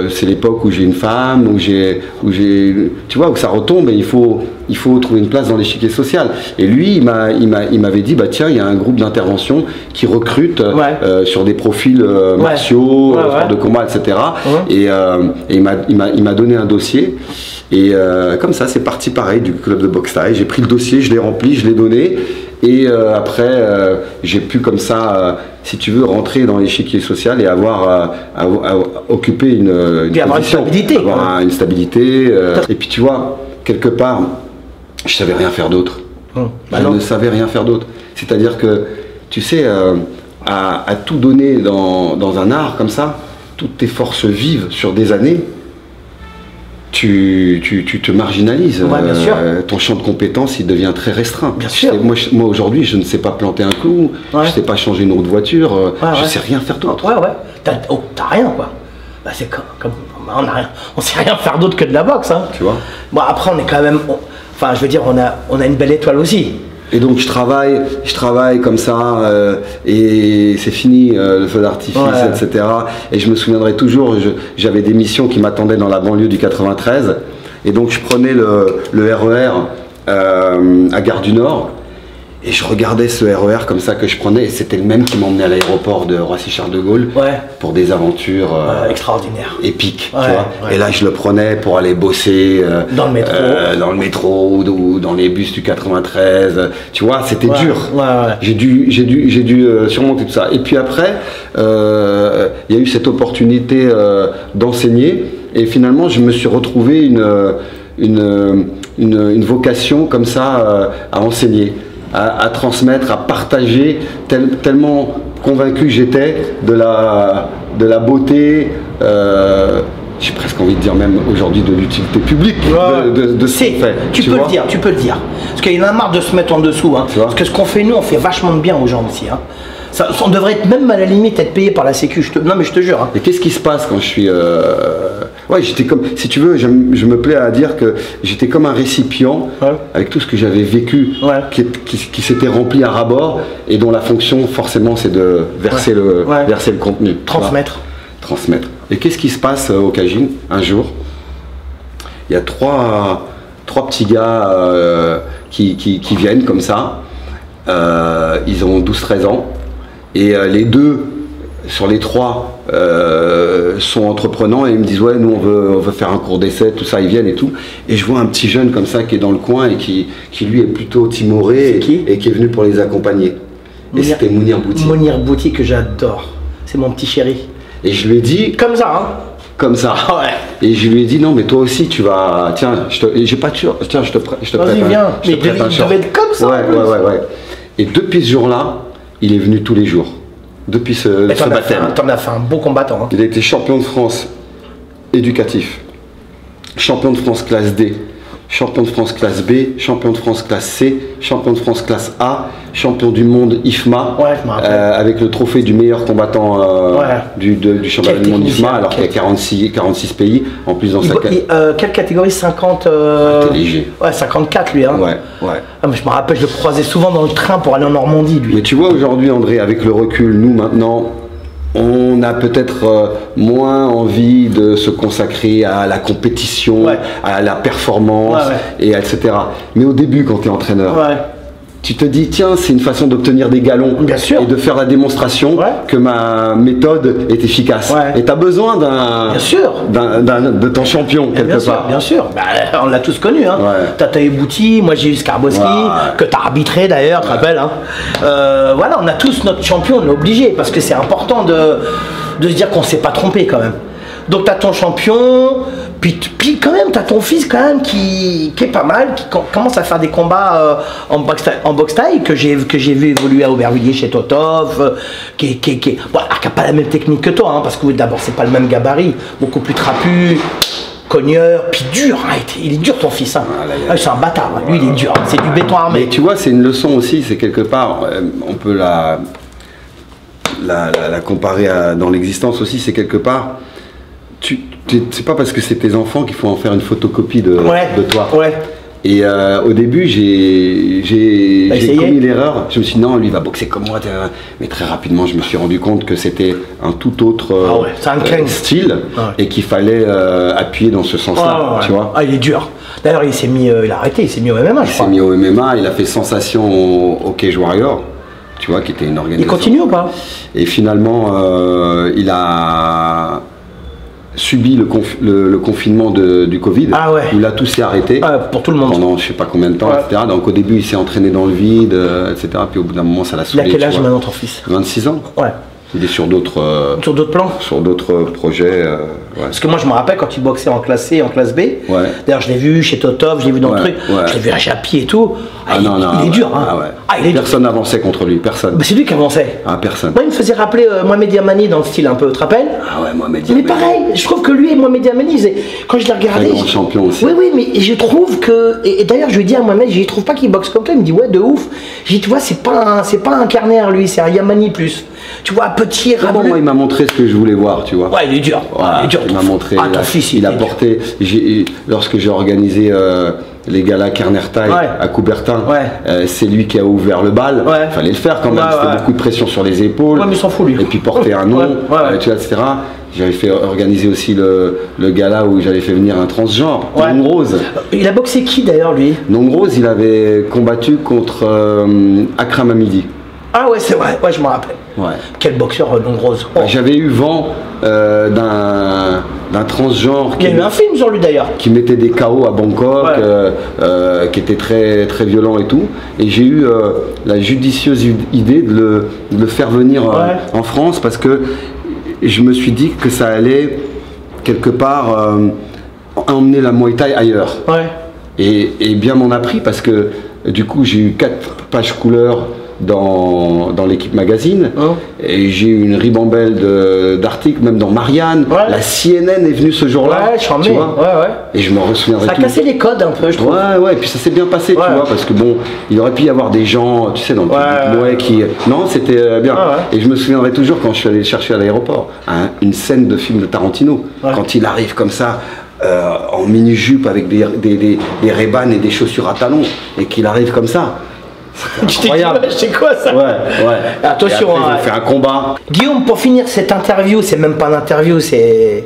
c'est l'époque où j'ai une femme, où j'ai, tu vois, où ça retombe et il faut trouver une place dans l'échiquier social. Et lui, il m'avait dit, bah tiens, il y a un groupe d'intervention qui recrute sur des profils martiaux, sport de combat, etc. Et il m'a donné un dossier. Et comme ça, c'est parti pareil du club de boxe thaï. J'ai pris le dossier, je l'ai rempli, je l'ai donné. Et après, j'ai pu comme ça, si tu veux, rentrer dans l'échiquier social et avoir à occuper une position, avoir une stabilité. Et puis tu vois, quelque part, je savais rien faire d'autre. Je ne savais rien faire d'autre. C'est-à-dire que, tu sais, à tout donner dans un art comme ça, toutes tes forces vives sur des années, tu te marginalises, bien sûr. Ton champ de compétences il devient très restreint. Bien sûr. Moi aujourd'hui je ne sais pas planter un clou, je ne sais pas changer une roue de voiture, je ne sais rien faire d'autre. T'as rien quoi. Bah, c'est comme on sait rien faire d'autre que de la boxe. Hein. Tu vois. Bon après on est quand même, enfin je veux dire on a une belle étoile aussi. Et donc je travaille comme ça, et c'est fini le feu d'artifice, etc. Et je me souviendrai toujours, j'avais des missions qui m'attendaient dans la banlieue du 93, et donc je prenais le RER à Gare du Nord, et je regardais ce RER comme ça que je prenais, et c'était le même qui m'emmenait à l'aéroport de Roissy-Charles de Gaulle pour des aventures extraordinaires, épiques. Tu vois. Et là je le prenais pour aller bosser dans le métro ou dans les bus du 93. Tu vois, c'était dur. J'ai dû surmonter tout ça. Et puis après, il y a eu cette opportunité d'enseigner, et finalement je me suis retrouvé une vocation comme ça à enseigner. À transmettre, à partager, tellement convaincu j'étais de la beauté, j'ai presque envie de dire même aujourd'hui de l'utilité publique de ce qu'on fait. Tu peux le dire. Parce qu'il y en a marre de se mettre en dessous. Hein. Parce que ce qu'on fait nous, on fait vachement de bien aux gens aussi. Hein. On devrait être même à la limite être payé par la Sécu. Non mais je te jure. Hein. Et qu'est-ce qui se passe quand je suis... Ouais, j'étais comme... Si tu veux, je me plais à dire que j'étais comme un récipient avec tout ce que j'avais vécu, qui s'était rempli à ras-bord, et dont la fonction forcément c'est de verser le contenu. Transmettre. Et qu'est-ce qui se passe au Cagine un jour? Il y a trois petits gars qui viennent comme ça. Ils ont 12-13 ans. Et les deux sur les trois sont entreprenants, et ils me disent ouais, nous on veut faire un cours d'essai, tout ça, ils viennent et tout. Et je vois un petit jeune comme ça qui est dans le coin et qui lui est plutôt timoré et qui est venu pour les accompagner. Et c'était Mounir Bouti. Mounir Bouti, que j'adore. C'est mon petit chéri. Et je lui ai dit... Comme ça, hein. Comme ça. Et je lui ai dit non, mais toi aussi tu vas... Tiens, j'ai pas de short. Tiens, je te prête un short. Mais il devait être comme ça. Ouais. Et depuis ce jour-là, il est venu tous les jours. Depuis ce baptême. T'en as fait un beau combattant. Hein. Il a été champion de France éducatif, champion de France classe D, champion de France classe B, champion de France classe C, champion de France classe A, champion du monde IFMA, avec le trophée du meilleur combattant du championnat du monde IFMA, alors qu'il y a 46 pays, en plus dans quelle catégorie? 50 T'es léger. Ouais, 54 lui. Hein. Ah, mais je me rappelle, je le croisais souvent dans le train pour aller en Normandie, lui. Mais tu vois, aujourd'hui, André, avec le recul, nous maintenant, on a peut-être moins envie de se consacrer à la compétition, à la performance, et etc. Mais au début, quand tu es entraîneur, tu te dis, tiens, c'est une façon d'obtenir des galons et de faire la démonstration que ma méthode est efficace. Et tu as besoin de ton champion, quelque part. Bien sûr, on l'a tous connu. Hein. T'as eu Bouti, moi j'ai eu Skarbowski, que tu as arbitré d'ailleurs, tu te rappelles. Hein. Voilà, on a tous notre champion, on est obligé, parce que c'est important de se dire qu'on ne s'est pas trompé quand même. Donc tu as ton champion, puis quand même tu as ton fils quand même qui est pas mal, qui commence à faire des combats en boxe taille, que j'ai vu évoluer à Aubervilliers chez Totov, qui a pas la même technique que toi, hein, parce que d'abord c'est pas le même gabarit, beaucoup plus trapu, cogneur, puis dur, hein, il est dur ton fils, hein. C'est un bâtard, hein. Lui il est dur, c'est du béton armé. Mais tu vois, c'est une leçon aussi, c'est quelque part, on peut la comparer dans l'existence aussi, c'est quelque part... C'est pas parce que c'est tes enfants qu'il faut en faire une photocopie de toi. Et au début, j'ai commis l'erreur. Je me suis dit non, lui il va boxer comme moi. Mais très rapidement, je me suis rendu compte que c'était un tout autre style et qu'il fallait appuyer dans ce sens-là. Tu vois. Il est dur. D'ailleurs, il a arrêté, il s'est mis au MMA. Il s'est mis au MMA, il a fait sensation au Cage Warrior. Tu vois, qui était une organisation. Il continue ou pas? Et finalement, il a subi le confinement du Covid, où là tout s'est arrêté pour tout le monde pendant je sais pas combien de temps, etc. Donc au début il s'est entraîné dans le vide, etc. Puis au bout d'un moment ça l'a saoulé. Il a quel âge maintenant ton fils? 26 ans. Il est sur d'autres plans, sur d'autres projets. Parce que moi je me rappelle quand il boxait en classe C et en classe B. D'ailleurs je l'ai vu chez Totov, je l'ai vu dans le truc, je l'ai vu à Chapier et tout. Il est dur. Hein. Personne n'avançait contre lui, personne. C'est lui qui avançait. Personne. Moi il me faisait rappeler Mohamed Yamani dans le style un peu, tu te rappelles? Mohamed Yamani. Mais pareil, je trouve que lui et Mohamed Yamani, quand je l'ai regardé. Très grand champion aussi. Oui, mais je trouve que. Et d'ailleurs je lui dis à Mohamed, je trouve pas qu'il boxe comme toi. Il me dit ouais, de ouf. J'ai dit, tu vois, c'est pas un carnaire lui, c'est un Yamani plus. Tu vois, petit rabeleux. Moi, il m'a montré ce que je voulais voir, tu vois. Il est dur. Il est dur. Il m'a montré. Ton fils, il a porté. Lorsque j'ai organisé les galas Kerner Thai à Coubertin, c'est lui qui a ouvert le bal. Il fallait le faire quand même. C'était beaucoup de pression sur les épaules. Mais il s'en fout lui. Et puis porter un nom, tu vois, etc. J'avais fait organiser aussi le gala où j'avais fait venir un transgenre, Nongrose. Il a boxé qui d'ailleurs lui? Nongrose, il avait combattu contre Akram Hamidi. Ah ouais, c'est vrai, je me rappelle. Quel boxeur Nongrose. J'avais eu vent d'un transgenre. Il y a eu un film sur lui d'ailleurs. Qui mettait des KO à Bangkok, qui était très, très violent et tout. Et j'ai eu la judicieuse idée de le faire venir en France parce que je me suis dit que ça allait quelque part emmener la Muay Thai ailleurs. Et bien m'en a pris parce que du coup j'ai eu 4 pages couleurs dans l'équipe magazine et j'ai eu une ribambelle d'articles, même dans Marianne. La CNN est venue ce jour-là, tu vois. Et je me souviendrai. Ça a cassé les codes un peu, je trouve. Et puis ça s'est bien passé, tu vois, parce que bon, il aurait pu y avoir des gens, tu sais, dans le public, qui. Non, c'était bien. Et je me souviendrai toujours quand je suis allé le chercher à l'aéroport, une scène de film de Tarantino, quand il arrive comme ça. En mini-jupe avec des Ray-Ban et des chaussures à talons et qu'il arrive comme ça. Incroyable. C'est quoi ça? Attention, on fait un combat. Guillaume, pour finir cette interview, c'est même pas une interview, c'est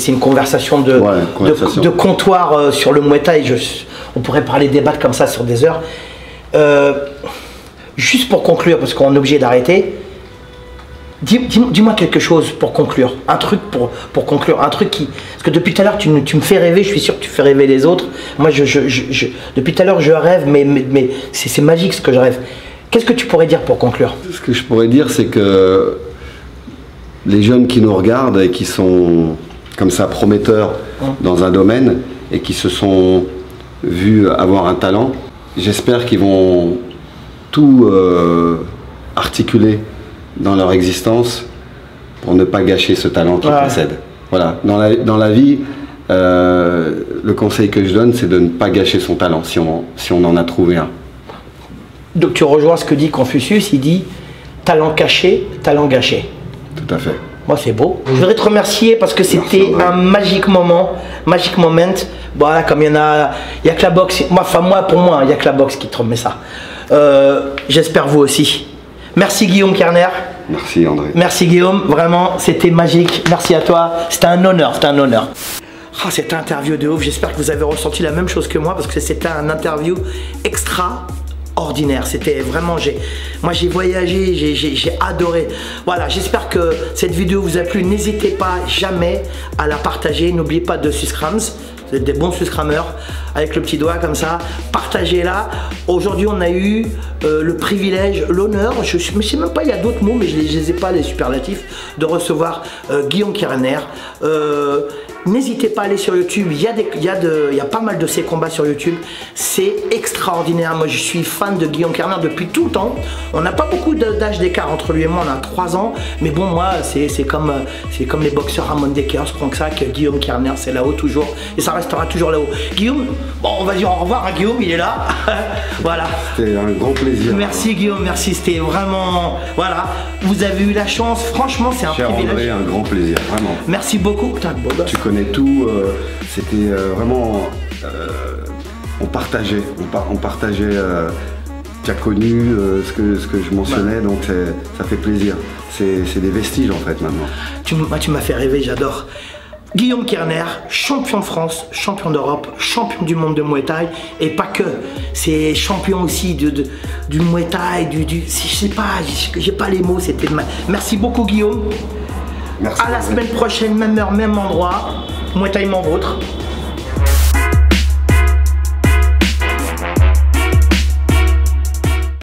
une conversation de comptoir sur le Muay Thai. On pourrait parler, débattre comme ça sur des heures. Juste pour conclure, parce qu'on est obligé d'arrêter. Dis-moi quelque chose pour conclure, un truc pour conclure, un truc qui... Parce que depuis tout à l'heure, tu me fais rêver, je suis sûr que tu fais rêver les autres. Moi, depuis tout à l'heure, je rêve, mais c'est magique ce que je rêve. Qu'est-ce que tu pourrais dire pour conclure? Ce que je pourrais dire, c'est que les jeunes qui nous regardent et qui sont comme ça prometteurs dans un domaine et qui se sont vus avoir un talent, j'espère qu'ils vont tout articuler dans leur existence pour ne pas gâcher ce talent qui précède. Voilà, dans la vie, le conseil que je donne, c'est de ne pas gâcher son talent si on en a trouvé un. Donc tu rejoins ce que dit Confucius, il dit talent caché, talent gâché. Tout à fait. Moi c'est beau. Je voudrais te remercier parce que c'était un magique moment, magic moment. Voilà, comme il y a que la boxe, pour moi, il n'y a que la boxe qui te remet ça. J'espère vous aussi. Merci Guillaume Kerner. Merci André. Merci Guillaume, vraiment, c'était magique. Merci à toi, c'était un honneur, cette interview de ouf, j'espère que vous avez ressenti la même chose que moi parce que c'était un interview extraordinaire. C'était vraiment, moi j'ai voyagé, j'ai adoré. Voilà, j'espère que cette vidéo vous a plu. N'hésitez pas jamais à la partager. N'oubliez pas de subscribe. Vous êtes des bons subscribers avec le petit doigt comme ça. Partagez-la. Aujourd'hui, on a eu le privilège, l'honneur, je ne sais même pas, il y a d'autres mots, mais je ne les ai pas, les superlatifs, de recevoir Guillaume Kerner. N'hésitez pas à aller sur YouTube, il y a pas mal de ces combats sur YouTube, c'est extraordinaire. Moi je suis fan de Guillaume Kerner depuis tout le temps. On n'a pas beaucoup d'âge d'écart entre lui et moi, on a 3 ans, mais bon, moi c'est comme les boxeurs Ramon Decker, que Guillaume Kerner c'est là-haut toujours, et ça restera toujours là-haut. Guillaume, bon, on va dire au revoir à Guillaume, il est là. Voilà. C'était un grand plaisir. Merci Guillaume, merci, c'était vraiment, voilà, vous avez eu la chance, franchement c'est un privilège. André, un grand plaisir, vraiment. Merci beaucoup. Putain, tu connais tout, c'était vraiment, on partageait, tu as connu ce que je mentionnais, donc ça fait plaisir. C'est des vestiges en fait maintenant. Tu m'as fait rêver, j'adore. Guillaume Kerner, champion de France, champion d'Europe, champion du monde de Muay Thai, et pas que, c'est champion aussi du Muay Thai, je sais pas, j'ai pas les mots, c'était... Merci beaucoup Guillaume. Merci. À la semaine prochaine, même heure, même endroit, Muay Thai mon vôtre.